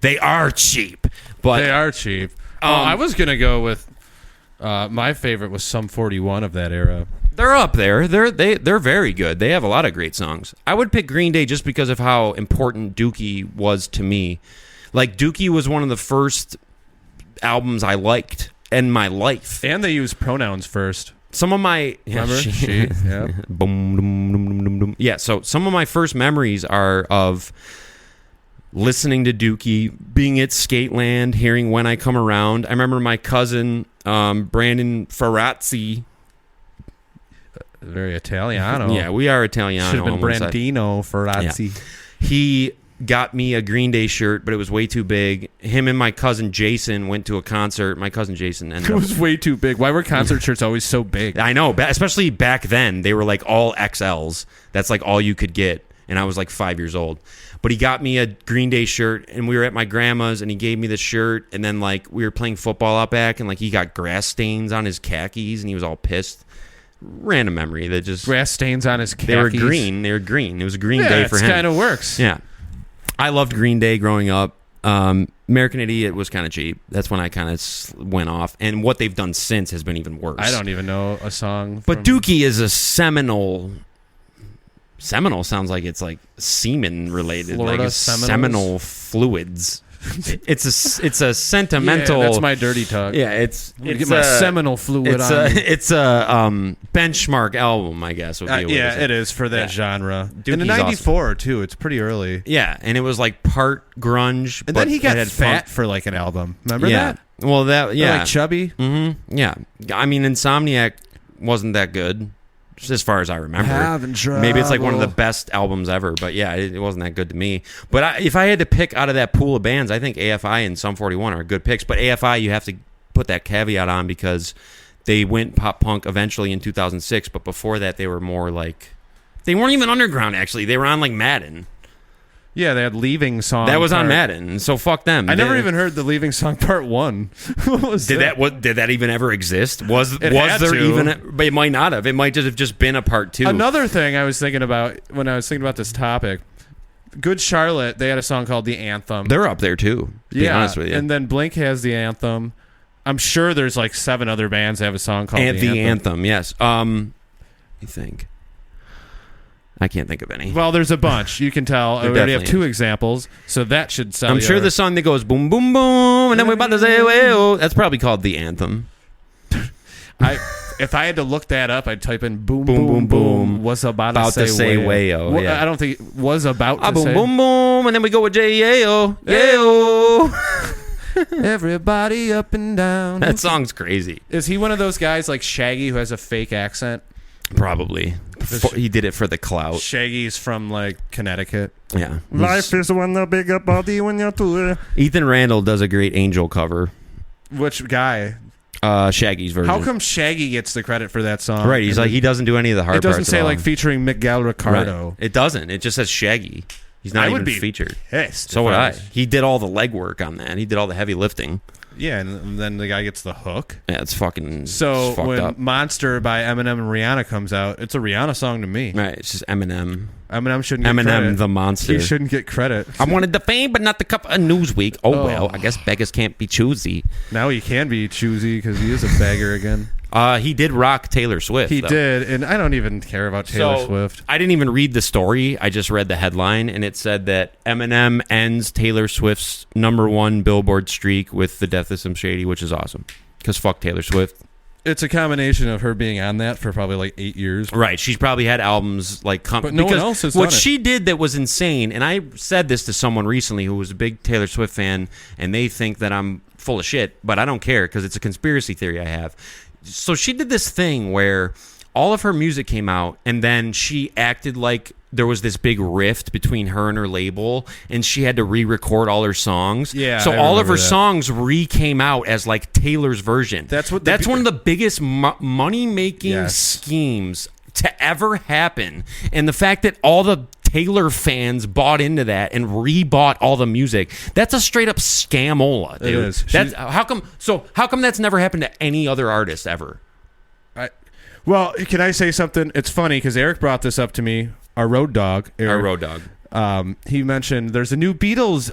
They are cheap, but They are cheap. I was gonna go with my favorite was Sum 41 of that era. they're up there. They're very good. They have a lot of great songs. I would pick Green Day just because of how important Dookie was to me. Like Dookie was one of the first albums I liked in my life. And they use pronouns first. Some of my Remember? She. Yeah. Boom, dum, dum, dum, dum, dum. Yeah, so some of my first memories are of listening to Dookie, being at Skateland, hearing When I Come Around. I remember my cousin, Brandon Ferrazzi. Very Italiano. Yeah, we are Italiano. Should have been on one side. Brandino Ferrazzi. He got me a Green Day shirt, but it was way too big. Him and my cousin Jason went to a concert. My cousin Jason ended It up... was way too big. Why were concert shirts always so big? I know, especially back then. They were like all XLs. That's like all you could get. And I was like 5 years old. But he got me a Green Day shirt, and we were at my grandma's, and he gave me the shirt, and then like we were playing football out back, and like he got grass stains on his khakis, and he was all pissed. Random memory that just... Grass stains on his khakis. They were green. They were green. It was a green day for him. Yeah, it kind of works. Yeah. I loved Green Day growing up. American Idiot was kind of cheap. That's when I kind of went off. And what they've done since has been even worse. I don't even know a song. But Dookie is a seminal... Seminal sounds like it's like semen related. Florida like it's Seminoles? seminal fluids. It's a sentimental... Yeah, that's my dirty talk. Yeah, it's Get my seminal fluid it's on. it's a benchmark album, I guess. Would be a way to Yeah, say it is for that genre. Dookie's And in '94 too, it's pretty early. Yeah, and it was like part grunge, And but then he got it had fat funk. for like an album. Remember Yeah, that? well, that Or, yeah, like chubby. mm-hmm. Yeah. I mean, Insomniac wasn't that good, just as far as I remember. Maybe it's like one of the best albums ever, but yeah, it wasn't that good to me. But if I had to pick out of that pool of bands, I think AFI and Sum 41 are good picks. But AFI, you have to put that caveat on because they went pop punk eventually in 2006, but before that, they were more like... They weren't even underground, actually. They were on like Madden. Yeah, they had Leaving Song. That was on Part- Madden, so fuck them. I never even heard the Leaving Song Part 1. What was Did that even ever exist? Was had there to. even? But it might not have. It might just have just been a part two. Another thing I was thinking about when I was thinking about this topic, Good Charlotte, they had a song called The Anthem. They're up there too. To be honest with you. And then Blink has The Anthem. I'm sure there's like 7 other bands that have a song called and The the Anthem. anthem, yes. You think? I can't think of any. Well, there's a bunch. You can tell. I There already have definitely 2 examples, so that should sell I'm you sure a- the song that goes boom boom boom, and then we're about to say well, that's probably called the anthem. If I had to look that up, I'd type in boom Boom, boom boom, boom. boom. Was about About to say wayo, Well, yeah. I don't think was about to Boom say. boom boom, and then we go with J-A-O. Everybody up and down. That song's crazy. Is he one of those guys like Shaggy who has a fake accent? Probably. He did it for the clout. Shaggy's from like Connecticut. Yeah. Life is one the bigger body when you're two. Ethan Randall does a great Angel cover. Which guy? Shaggy's version. How come Shaggy gets the credit for that song? Right, he's like he doesn't do any of the hard It doesn't parts say at all. like featuring Miguel Ricardo. Right. It doesn't. It just says Shaggy. He's not I even would be featured. Pissed. So if would I. was- He did all the legwork on that. He did all the heavy lifting. Yeah, and then the guy gets the hook. Yeah, it's fucking So it's fucked when up. Monster by Eminem and Rihanna comes out, it's a Rihanna song to me. Right, it's just Eminem. Eminem shouldn't get Eminem credit. the monster. He shouldn't get credit. I wanted the fame, but not the cup of Newsweek. Oh, Oh. well, I guess beggars can't be choosy. Now he can be choosy because he is a beggar again. He did rock Taylor Swift. He though. did, and I don't even care about Taylor So, Swift. I didn't even read the story. I just read the headline, and it said that Eminem ends Taylor Swift's #1 Billboard streak with The Death of Slim Shady, which is awesome. Because fuck Taylor Swift. It's a combination of her being on that for probably like 8 years. Right. She's probably had albums like But no one else has what done it. she did that was insane, and I said this to someone recently who was a big Taylor Swift fan, and they think that I'm full of shit, but I don't care because it's a conspiracy theory I have. So she did this thing where all of her music came out, and then she acted like there was this big rift between her and her label, and she had to re-record all her songs. Yeah, so I all of remember her that. songs re-came out as like Taylor's version. That's what That's one of the biggest money-making Yes. schemes to ever happen. And the fact that all the Taylor fans bought into that and rebought all the music. That's a straight up scamola, dude. It is. That's how come. So how come that's never happened to any other artist ever? Well, can I say something? It's funny because Eric brought this up to me. Our road dog. Eric, Our road dog. He mentioned there's a new Beatles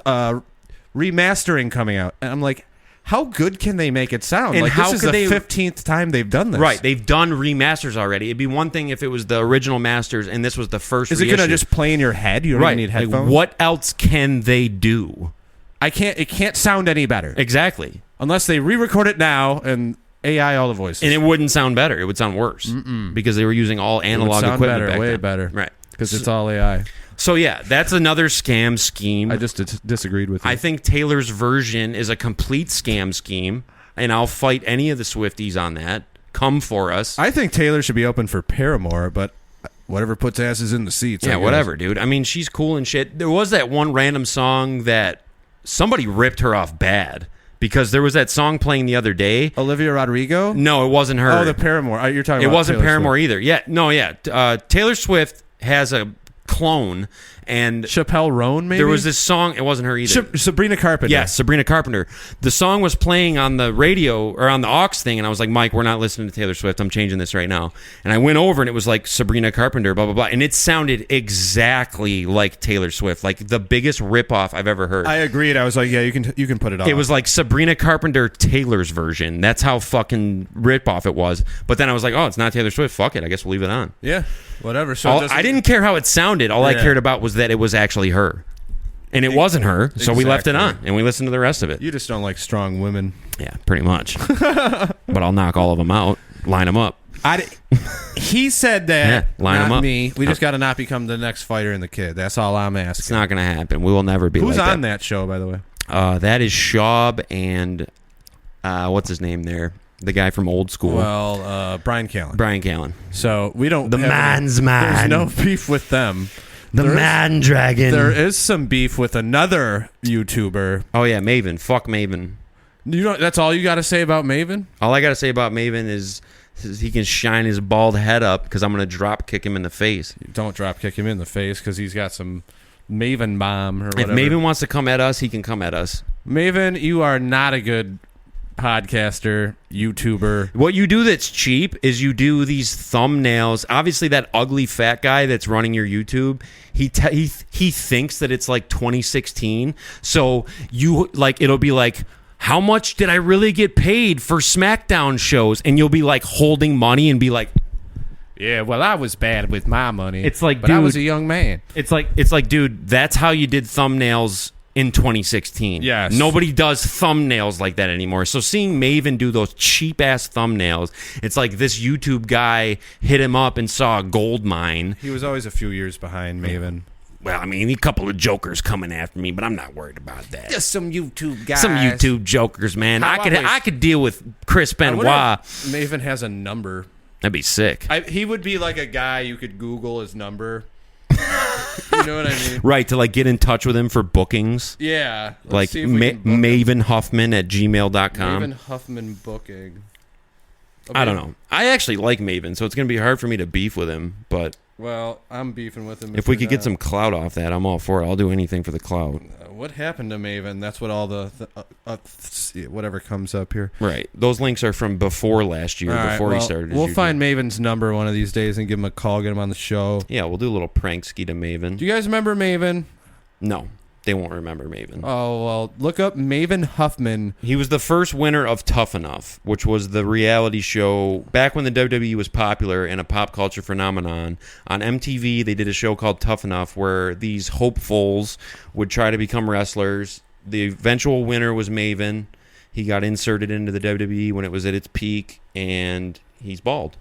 remastering coming out, and I'm like, how good can they make it sound? And like how this is could the they- 15th time they've done this. Right, they've done remasters already. It'd be one thing if it was the original masters and this was the first. Is it reissue. going to just play in your head? You don't right? even need Like, headphones. what else can they do? It can't sound any better Exactly. unless they re-record it now and AI all the voices. And it wouldn't sound better. It would sound worse because they were using all It would analog sound equipment better, back way then. better. Right. Because it's all AI. So yeah, that's another scam scheme. I just disagreed with you. I think Taylor's version is a complete scam scheme, and I'll fight any of the Swifties on that. Come for us. I think Taylor should be open for Paramore, but whatever puts asses in the seats. I Yeah, guess. whatever, dude. I mean, she's cool and shit. There was that one random song that somebody ripped her off bad because there was that song playing the other day. Olivia Rodrigo? No, it wasn't her. Oh, the Paramore. You're talking It about wasn't Taylor Paramore Swift. either. Yeah, no, yeah. Taylor Swift has a clone, and Chappelle Roan, maybe? there was this song. It wasn't her either. Sabrina Carpenter. Yes, Sabrina Carpenter. The song was playing on the radio or on the aux thing, and I was like, Mike, we're not listening to Taylor Swift. I'm changing this right now. And I went over, and it was like Sabrina Carpenter, blah, blah, blah. And it sounded exactly like Taylor Swift, like the biggest ripoff I've ever heard. I agreed. I was like, yeah, you can put it on. It was like Sabrina Carpenter Taylor's version. That's how fucking ripoff it was. But then I was like, oh, it's not Taylor Swift. Fuck it. I guess we'll leave it on. Yeah, whatever. So I didn't care how it sounded. All I Yeah. cared about was that it was actually her. And it wasn't her, so we left it on, and we listened to the rest of it. You just don't like strong women. Yeah, pretty much. But I'll knock all of them out, line them up. He said that. Yeah, line 'em not up. me. We just got to not become the next fighter in the kid. That's all I'm asking. It's not going to happen. We will never be Who's like on that show, by the way? That is Schaub and what's his name there? The guy from Old School. Well, Brian Callen. Brian Callen. So we don't. The have man's man. There's no beef with them. The There is- man dragon. There is some beef with another YouTuber. Oh, yeah, Maven. Fuck Maven. You know, that's all you got to say about Maven? All I got to say about Maven is he can shine his bald head up because I'm going to drop kick him in the face. Don't drop kick him in the face because he's got some Maven bomb or If whatever. Maven wants to come at us, he can come at us. Maven, you are not a good podcaster, YouTuber. What you do that's cheap is you do these thumbnails. Obviously, that ugly fat guy that's running your YouTube, he thinks that it's like 2016. So you like it'll be like, how much did I really get paid for SmackDown shows? And you'll be like holding money and be like, Yeah, well, I was bad with my money. It's like, but I dude- was a young man. it's like, dude, that's how you did thumbnails in 2016. Yes. Nobody does thumbnails like that anymore. So seeing Maven do those cheap ass thumbnails, it's like this YouTube guy hit him up and saw a gold mine. He was always a few years behind Maven. Well, I mean, a couple of jokers coming after me, but I'm not worried about that. Just some YouTube guys. Some YouTube jokers, man. How I could deal with Chris I wonder Benoit. if Maven has a number. That'd be sick. He would be like a guy you could Google his number. You know what I mean? Right, to like get in touch with him for bookings. Yeah. Let's Like see if we can book him. Maven Huffman at gmail.com. Maven Huffman booking. I don't know. I actually like Maven, so it's going to be hard for me to beef with him. But Well, I'm beefing with him. if we you're could get not. some clout off that, I'm all for it. I'll do anything for the clout. What happened to Maven? That's what all the whatever comes up here. Right. Those links are from before last year, All right, before he well, started his We'll YouTube. find Maven's number one of these days and give him a call, get him on the show. Yeah, we'll do a little prank ski to Maven. Do you guys remember Maven? No, they won't remember Maven. Oh, well, look up Maven Huffman. He was the first winner of Tough Enough, which was the reality show back when the WWE was popular and a pop culture phenomenon. On MTV, they did a show called Tough Enough where these hopefuls would try to become wrestlers. The eventual winner was Maven. He got inserted into the WWE when it was at its peak, and he's bald.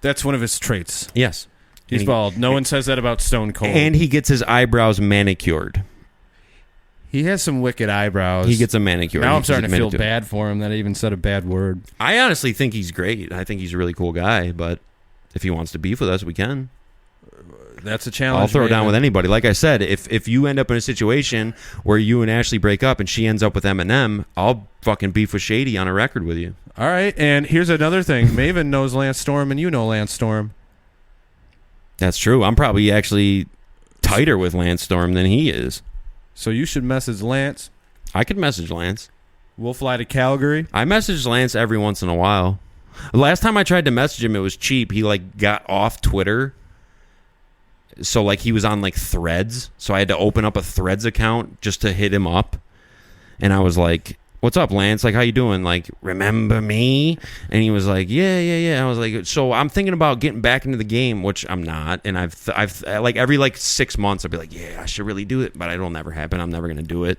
That's one of his traits. Yes. He's And he- bald. No one says that about Stone Cold. And he gets his eyebrows manicured. he has some wicked eyebrows. He gets a manicure. Now I'm He starting gets to a feel manicure. bad for him that I even said a bad word. I honestly think he's great. I think he's a really cool guy, but if he wants to beef with us, we can. That's a challenge. I'll throw down Maven. with anybody. Like I said, if you end up in a situation where you and Ashley break up and she ends up with Eminem, I'll fucking beef with Shady on a record with you. All right, and here's another thing. Maven knows Lance Storm, and you know Lance Storm. That's true. I'm probably actually tighter with Lance Storm than he is. So you should message Lance. I could message Lance. We'll fly to Calgary. I message Lance every once in a while. The last time I tried to message him, it was cheap. He like got off Twitter. So like he was on like Threads. So I had to open up a Threads account just to hit him up. And I was like, "What's up, Lance? Like, how you doing? Like, remember me?" And he was like, "Yeah." I was like, "So I'm thinking about getting back into the game," which I'm not. And I've like every like 6 months I'll be like, "Yeah, I should really do it," but it'll never happen. I'm never gonna do it.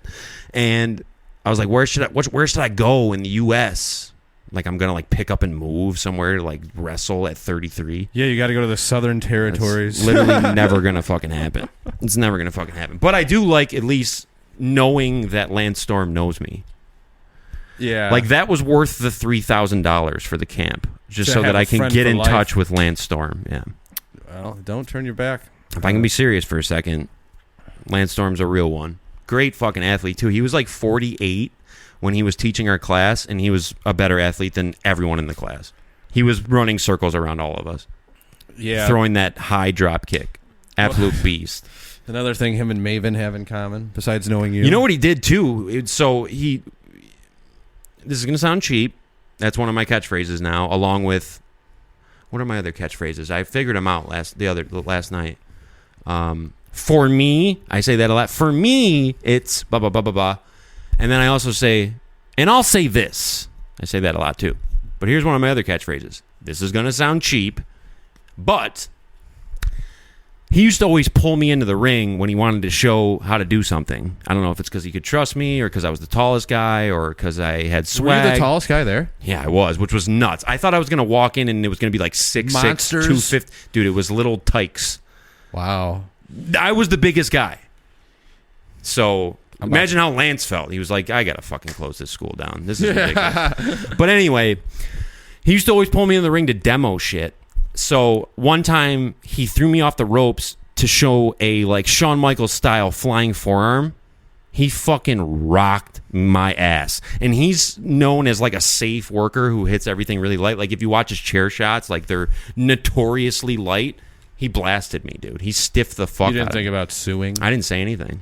And I was like, where should I go in the U.S.? Like, I'm gonna like pick up and move somewhere to like wrestle at 33. Yeah, you got to go to the Southern Territories. It's literally never gonna fucking happen. It's never gonna fucking happen. But I do like at least knowing that Lance Storm knows me. Yeah, Like that was worth the $3,000 for the camp, just To so have that a I can friend get for in life. touch with Lance Storm. Yeah. Well, don't turn your back. If I can be serious for a second, Lance Storm's a real one. Great fucking athlete too. He was like 48 when he was teaching our class, and he was a better athlete than everyone in the class. He was running circles around all of us, Yeah. throwing that high drop kick. Absolute beast. Another thing him and Maven have in common, besides knowing you. You know what he did too? This is going to sound cheap. That's one of my catchphrases now, along with, what are my other catchphrases? I figured them out last night. For me, I say that a lot. For me, it's blah, blah, blah, blah, blah. And then I also say, and I'll say this. I say that a lot too. But here's one of my other catchphrases. This is going to sound cheap, but he used to always pull me into the ring when he wanted to show how to do something. I don't know if it's because he could trust me or because I was the tallest guy or because I had swag. Were you the tallest guy there? Yeah, I was, which was nuts. I thought I was going to walk in and it was going to be like 6'6", Monsters? 250. Dude, it was little tykes. Wow. I was the biggest guy. So imagine how Lance felt. He was like, I got to fucking close this school down. This is ridiculous. But anyway, he used to always pull me in the ring to demo shit. So one time he threw me off the ropes to show a like Shawn Michaels style flying forearm. He fucking rocked my ass. And he's known as like a safe worker who hits everything really light. Like if you watch his chair shots, like they're notoriously light. He blasted me, dude. He stiffed the fuck You didn't out think of me. about suing? I didn't say anything.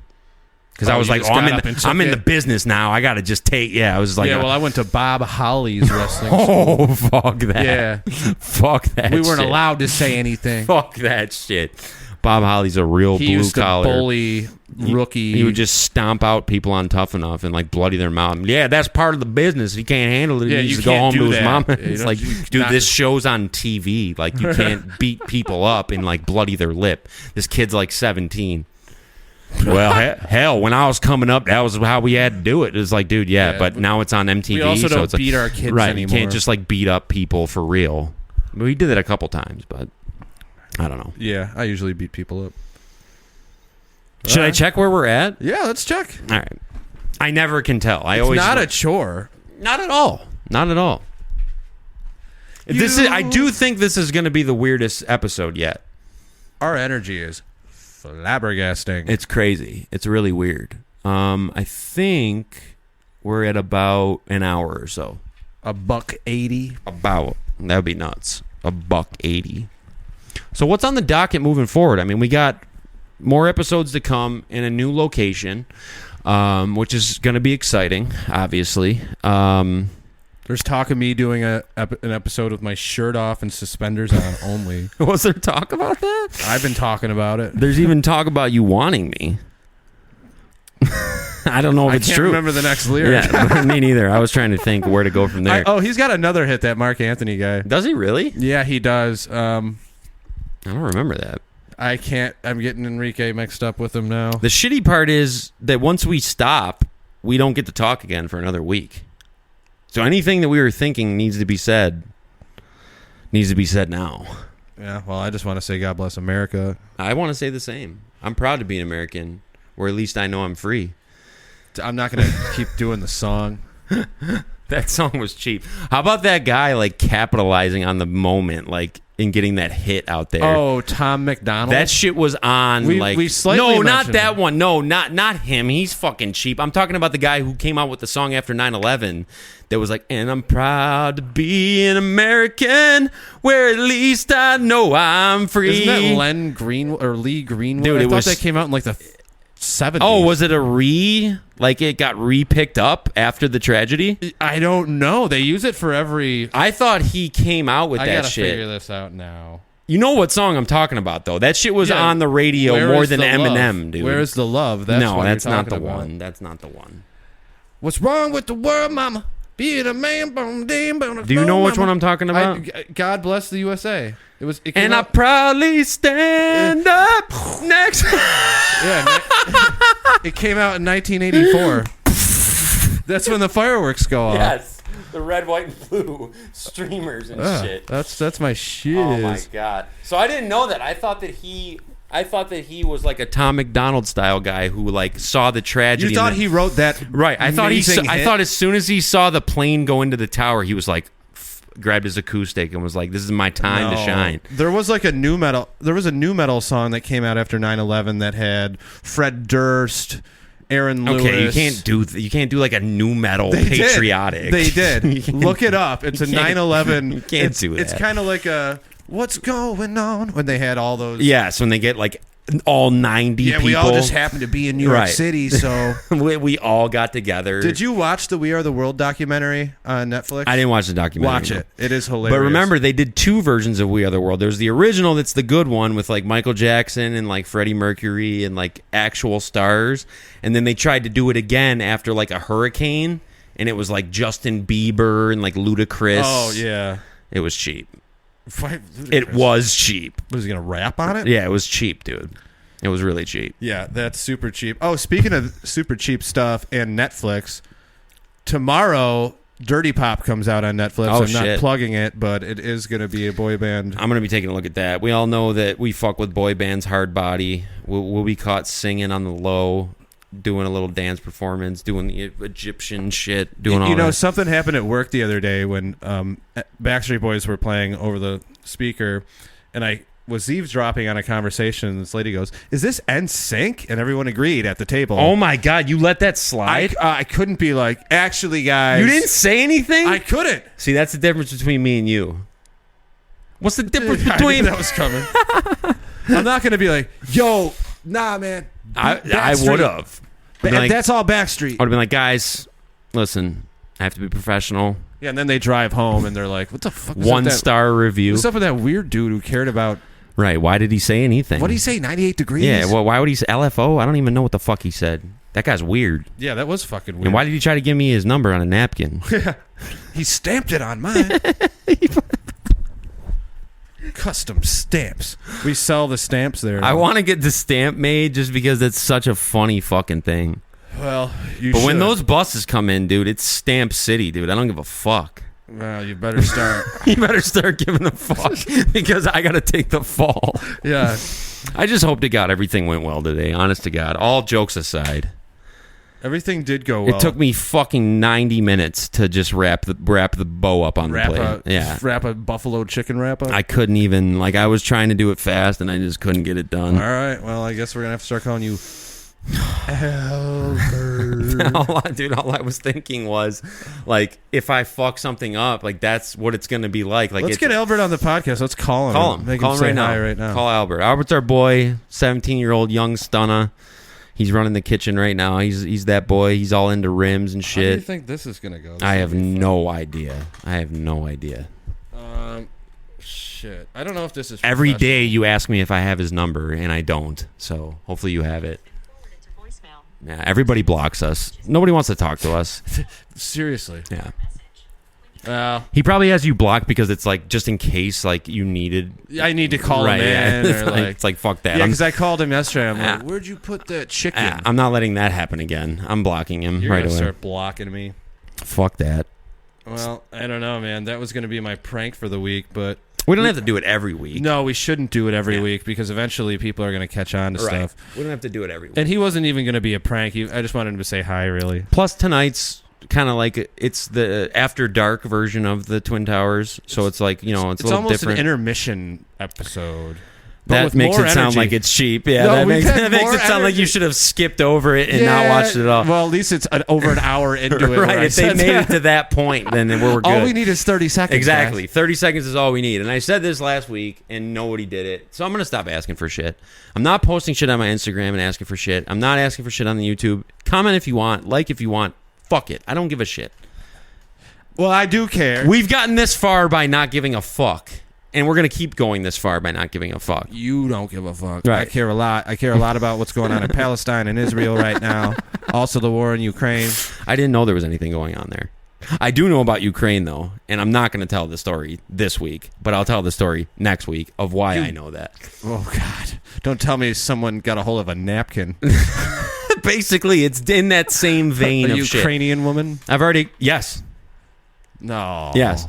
Because Oh, I was you like, just got up and took I'm in the it? business now. I got to just take, I was like, yeah, well, I went to Bob Holly's wrestling oh, fuck that. Yeah. Fuck that We weren't shit. allowed to say anything. Fuck that shit. Bob Holly's a real He blue used to collar. bully rookie. He would just stomp out people on Tough Enough and like bloody their mouth. Yeah, that's part of the business. If he can't handle it, Yeah, he needs you to go can't home do to his that. mom. You It's don't- like, you dude, not this to- show's on TV. Like, you can't beat people up and like bloody their lip. This kid's like 17. Well, hell, when I was coming up, that was how we had to do it. It was like, dude, Yeah, but now it's on MTV. we also so don't it's like, beat our kids right, anymore. You can't just like beat up people for real. We did it a couple times, but I don't know. Yeah, I usually beat people up. Should I check where we're at? Yeah, let's check. All right. I never can tell. I It's always not a chore. not at all. Not at all. I do think this is going to be the weirdest episode yet. Our energy is flabbergasting. It's crazy. It's really weird. I think we're at about an hour or so. $1.80. About. That would be nuts. $1.80. So what's on the docket moving forward? I mean, we got more episodes to come in a new location, which is going to be exciting, obviously. There's talk of me doing an episode with my shirt off and suspenders on only. Was there talk about that? I've been talking about it. There's even talk about you wanting me. I don't know if I it's can't true. remember the next lyric. Yeah, me neither. I was trying to think where to go from there. He's got another hit, that Mark Anthony guy. Does he really? Yeah, he does. I don't remember that. I can't. I'm getting Enrique mixed up with him now. The shitty part is that once we stop, we don't get to talk again for another week. So anything that we were thinking needs to be said now. Yeah, well, I just want to say God bless America. I want to say the same. I'm proud to be an American, or at least I know I'm free. I'm not going to keep doing the song. That song was cheap. How about that guy like capitalizing on the moment, like in getting that hit out there? Oh, Tom McDonald. That shit was on. We slightly no, not mentioned that him. one. No, not him. He's fucking cheap. I'm talking about the guy who came out with the song after 9/11 that was like, "And I'm proud to be an American, where at least I know I'm free." Isn't that Len Green or Lee Greenwood? Dude, I it thought was- that came out in like the 70s. Oh, was it like it got re-picked up after the tragedy? I don't know. They use it for every. I thought he came out with I that gotta shit. figure this out now. You know what song I'm talking about, though? That shit was Yeah, on the radio Where more is than the Eminem, love? dude. Where is the love? That's no, what that's you're not the talking about. one. That's not the one. What's wrong with the world, mama? Being a man, boom, damn, boom, Do you know which one I'm talking about? God bless the USA. It came And I out- proudly stand up next. Yeah, it came out in 1984. That's when the fireworks go off. Yes, the red, white, and blue streamers and shit. That's my shit. Oh my god! So I didn't know that. I thought that he was like a Tom McDonald style guy who like saw the tragedy. You thought and he wrote that? right? I thought amazing I hit? thought as soon as he saw the plane go into the tower, he was like, grabbed his acoustic and was like, "This is my time to No. shine." There was like a new metal. There was a new metal song that came out after 9/11 that had Fred Durst, Aaron Lewis. Okay, you can't do like a new metal They patriotic. Did. They You did. can't- Look it up. It's a you can't- 9/11. you can't do It's that. kind of like a what's going on when they had all those. Yes, when they get like all 90 Yeah, people. we all just happened to be in New York Right. City, so. we all got together. Did you watch the We Are the World documentary on Netflix? I didn't watch the documentary. Watch it. It is hilarious. But remember, they did two versions of We Are the World. There's the original that's the good one with like Michael Jackson and like Freddie Mercury and like actual stars. And then they tried to do it again after like a hurricane. And it was like Justin Bieber and like Ludacris. Oh, yeah. It was cheap. Why- It was cheap. Was he going to rap on it? Yeah, it was cheap, dude. It was really cheap. Yeah, that's super cheap. Oh, speaking of super cheap stuff and Netflix, tomorrow Dirty Pop comes out on Netflix. Oh, I'm not shit. plugging it, but it is going to be a boy band. I'm going to be taking a look at that. We all know that we fuck with boy bands hard body. We'll be caught singing on the low, doing a little dance performance, doing the Egyptian shit, doing all You know, that. something happened at work the other day when Backstreet Boys were playing over the speaker, and I was eavesdropping on a conversation, and this lady goes, "Is this NSYNC?" And everyone agreed at the table. Oh my God, you let that slide? I couldn't be like, actually, guys. You didn't say anything? I couldn't. See, that's the difference between me and you. What's the difference I knew between... that was coming. I'm not going to be like, yo, nah, man. I Backstreet. would have. That's all Backstreet. I would have been like, guys, listen, I have to be professional. Yeah, and then they drive home and they're like, what the fuck was One up that, star review. What's up with that weird dude who cared about, Right, why did he say anything? what did he say, 98 degrees? Yeah, well, why would he say LFO? I don't even know what the fuck he said. That guy's weird. Yeah, that was fucking weird. And why did he try to give me his number on a napkin? He stamped it on mine. Custom stamps. We sell the stamps there. I want to get the stamp made just because that's such a funny fucking thing. Well, you But should. when those buses come in, dude, it's Stamp City, dude. I don't give a fuck. Well, you better start. You better start giving a fuck because I got to take the fall. Yeah. I just hope to God everything went well today. Honest to God. All jokes aside. Everything did go well. It took me fucking 90 minutes to just wrap the bow up on the plate. Wrap a buffalo chicken wrap up. I couldn't even, like, I was trying to do it fast and I just couldn't get it done. All right. Well, I guess we're gonna have to start calling you Albert. all I was thinking was, like, if I fuck something up, like, that's what it's going to be like. Let's it's, get Albert on the podcast. Let's call him. Call him. Make Call him him say right now. hi right now. Call Albert. Albert's our boy, 17-year-old young stunner. He's running the kitchen right now. He's that boy. He's all into rims and How do you shit. think this is gonna go? I have no idea. Shit. I don't know if this is Every professional. day you ask me if I have his number, and I don't. So hopefully you have it. Yeah, everybody blocks us. Nobody wants to talk to us. Seriously. Yeah. Well, He probably has you blocked because it's like just in case like you needed. I need to call Right, him in. yeah. Or It's like, like, it's like fuck that. yeah, I'm, because I called him yesterday. I'm like, Ah. where'd you put that chicken? I'm not letting that happen again. I'm blocking him You're right gonna away. start blocking me. Fuck that. Well, I don't know, man. That was gonna be my prank for the week, but We don't have to do it every week. no, we shouldn't do it every Yeah. week because eventually people are gonna catch on to Right. stuff. We don't have to do it every week. And he wasn't even gonna be a prank. I just wanted him to say hi, really. Plus tonight's kind of like it's the after dark version of the Twin Towers. So it's like, it's a little almost different. an intermission episode. But That with makes more it sound energy. like it's cheap. Yeah, No, that we've makes, had that makes more it sound like you energy. should have skipped over it and not watched it all. Well, at least it's over an hour into it. where Right, I if they said made that. it to that point, then we're good. All we need is 30 seconds. Exactly. guys. 30 seconds is all we need. And I said this last week, and nobody did it. So I'm going to stop asking for shit. I'm not posting shit on my Instagram and asking for shit. I'm not asking for shit on the YouTube. Comment if you want. Like if you want. Fuck it. I don't give a shit. Well, I do care. We've gotten this far by not giving a fuck. And we're going to keep going this far by not giving a fuck. You don't give a fuck. Right. I care a lot. I care a lot about what's going on in Palestine and Israel right now. Also, the war in Ukraine. I didn't know there was anything going on there. I do know about Ukraine, though, and I'm not going to tell the story this week, but I'll tell the story next week of why I know that. Oh, God. Don't tell me someone got a hold of a napkin. Basically, it's in that same vein A of shit. Ukrainian woman? I've already... Yes. No. Yes.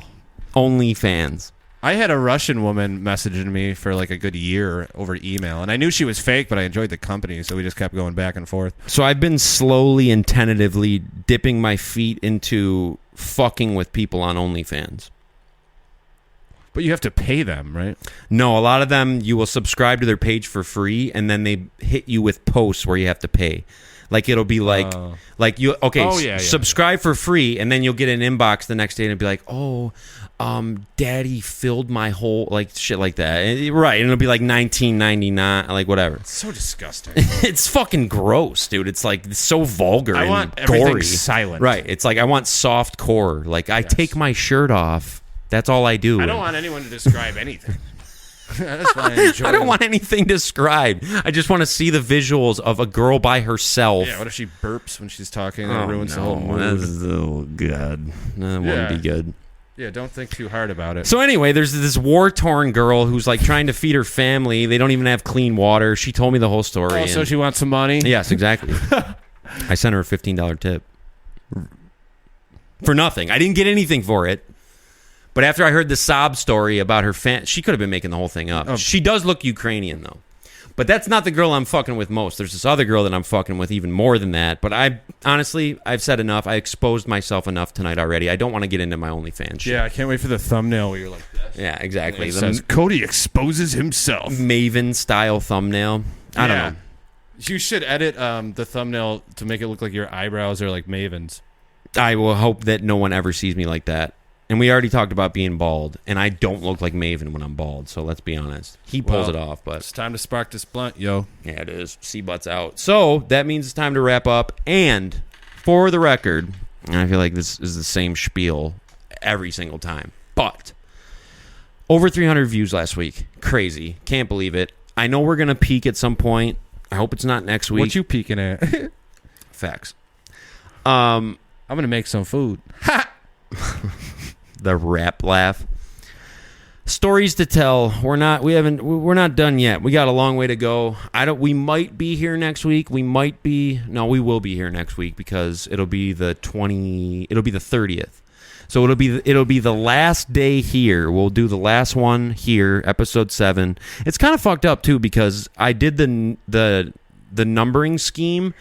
OnlyFans. I had a Russian woman messaging me for like a good year over email, and I knew she was fake, but I enjoyed the company, so we just kept going back and forth. So I've been slowly and tentatively dipping my feet into fucking with people on OnlyFans. But you have to pay them, right? No, a lot of them, you will subscribe to their page for free, and then they hit you with posts where you have to pay. Like it'll be like you subscribe for free, and then you'll get an inbox the next day and it'll be like, daddy filled my whole, like shit like that. Right, and it'll be like $19.99, like whatever. It's so disgusting. It's fucking gross, dude. It's like it's so vulgar I and want everything gory. silent. Right. It's like I want soft core. Like I take my shirt off. That's all I do. I don't want anyone to describe anything. That's why I enjoy I don't want anything described. I just want to see the visuals of a girl by herself. Yeah, what if she burps when she's talking and it ruins the whole mood? Oh, God. That wouldn't be good. Yeah, don't think too hard about it. So anyway, there's this war-torn girl who's like trying to feed her family. They don't even have clean water. She told me the whole story. Oh, so she wants some money? Yes, exactly. I sent her a $15 tip. For nothing. I didn't get anything for it. But after I heard the sob story about her she could have been making the whole thing up. Oh. She does look Ukrainian, though. But that's not the girl I'm fucking with most. There's this other girl that I'm fucking with even more than that. But I've said enough. I exposed myself enough tonight already. I don't want to get into my OnlyFans shit. Yeah, I can't wait for the thumbnail where you're like this. Yeah, exactly. It The says, Cody exposes himself. Maven-style thumbnail. I don't know. You should edit the thumbnail to make it look like your eyebrows are like Maven's. I will hope that no one ever sees me like that. And we already talked about being bald, and I don't look like Maven when I'm bald, so let's be honest. He pulls it off, but... It's time to spark this blunt, yo. Yeah, it is. C-butts out. So, that means it's time to wrap up, and for the record, and I feel like this is the same spiel every single time, but over 300 views last week. Crazy. Can't believe it. I know we're going to peak at some point. I hope it's not next week. What you peeking at? Facts. I'm going to make some food. The rap laugh. Stories to tell. We're not done yet. We got a long way to go. We might be here next week. We will be here next week because it'll be the 30th. So it'll be the last day here. We'll do the last one here, episode 7. It's kind of fucked up too because I did the numbering scheme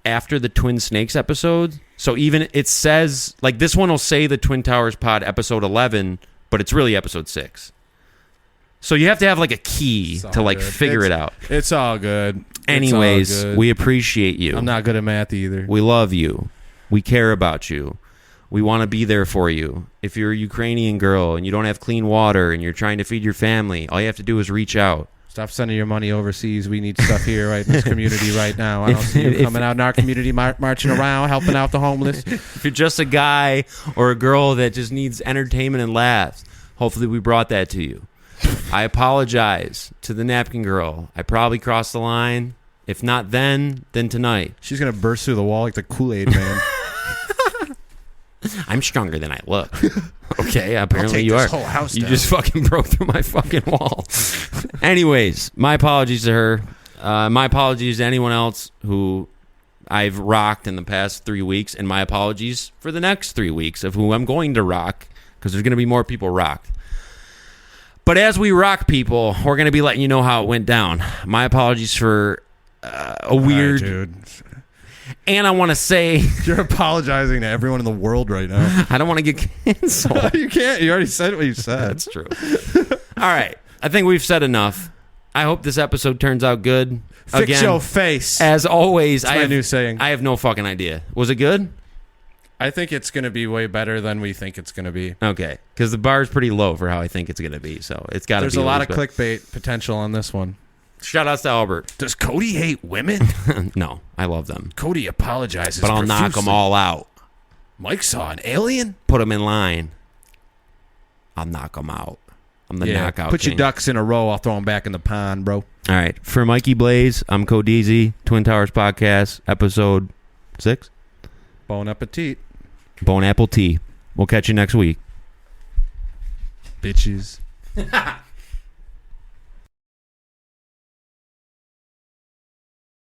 after the Twin Snakes episode. So even it says, like, this one will say the Twin Towers Pod episode 11, but it's really episode 6. So you have to have, like, a key to, like, figure it out. It's all good. Anyways, we appreciate you. I'm not good at math either. We love you. We care about you. We want to be there for you. If you're a Ukrainian girl and you don't have clean water and you're trying to feed your family, all you have to do is reach out. Stop sending your money overseas. We need stuff here, right in this community right now. I don't see you coming out in our community, marching around, helping out the homeless. If you're just a guy or a girl that just needs entertainment and laughs, hopefully we brought that to you. I apologize to the napkin girl. I probably crossed the line. If not then tonight. She's going to burst through the wall like the Kool-Aid man. I'm stronger than I look. Okay, apparently take you this are. whole house You down. just fucking broke through my fucking wall. Anyways, my apologies to her. My apologies to anyone else who I've rocked in the past 3 weeks, and my apologies for the next 3 weeks of who I'm going to rock, because there's going to be more people rocked. But as we rock people, we're going to be letting you know how it went down. My apologies for a weird... All right, dude. And I want to say You're apologizing to everyone in the world right now. I don't want to get canceled. You can't. You already said what you said. That's true. All right. I think we've said enough. I hope this episode turns out good. Fix Again, your face. as always, That's my new saying. I have no fucking idea. Was it good? I think it's going to be way better than we think it's going to be. Okay. Because the bar is pretty low for how I think it's going to be. So it's got to be. There's a lot of clickbait potential on this one. Shout outs to Albert. Does Cody hate women? No, I love them. Cody apologizes, But I'll knock them all out. Mike saw an alien? Put them in line. I'll knock them out. I'm the knockout Put king. your ducks in a row. I'll throw them back in the pond, bro. All right. For Mikey Blaze, I'm Codizi, Twin Towers Podcast, episode 6. Bon appetit, Bone Apple Tea. We'll catch you next week. bitches.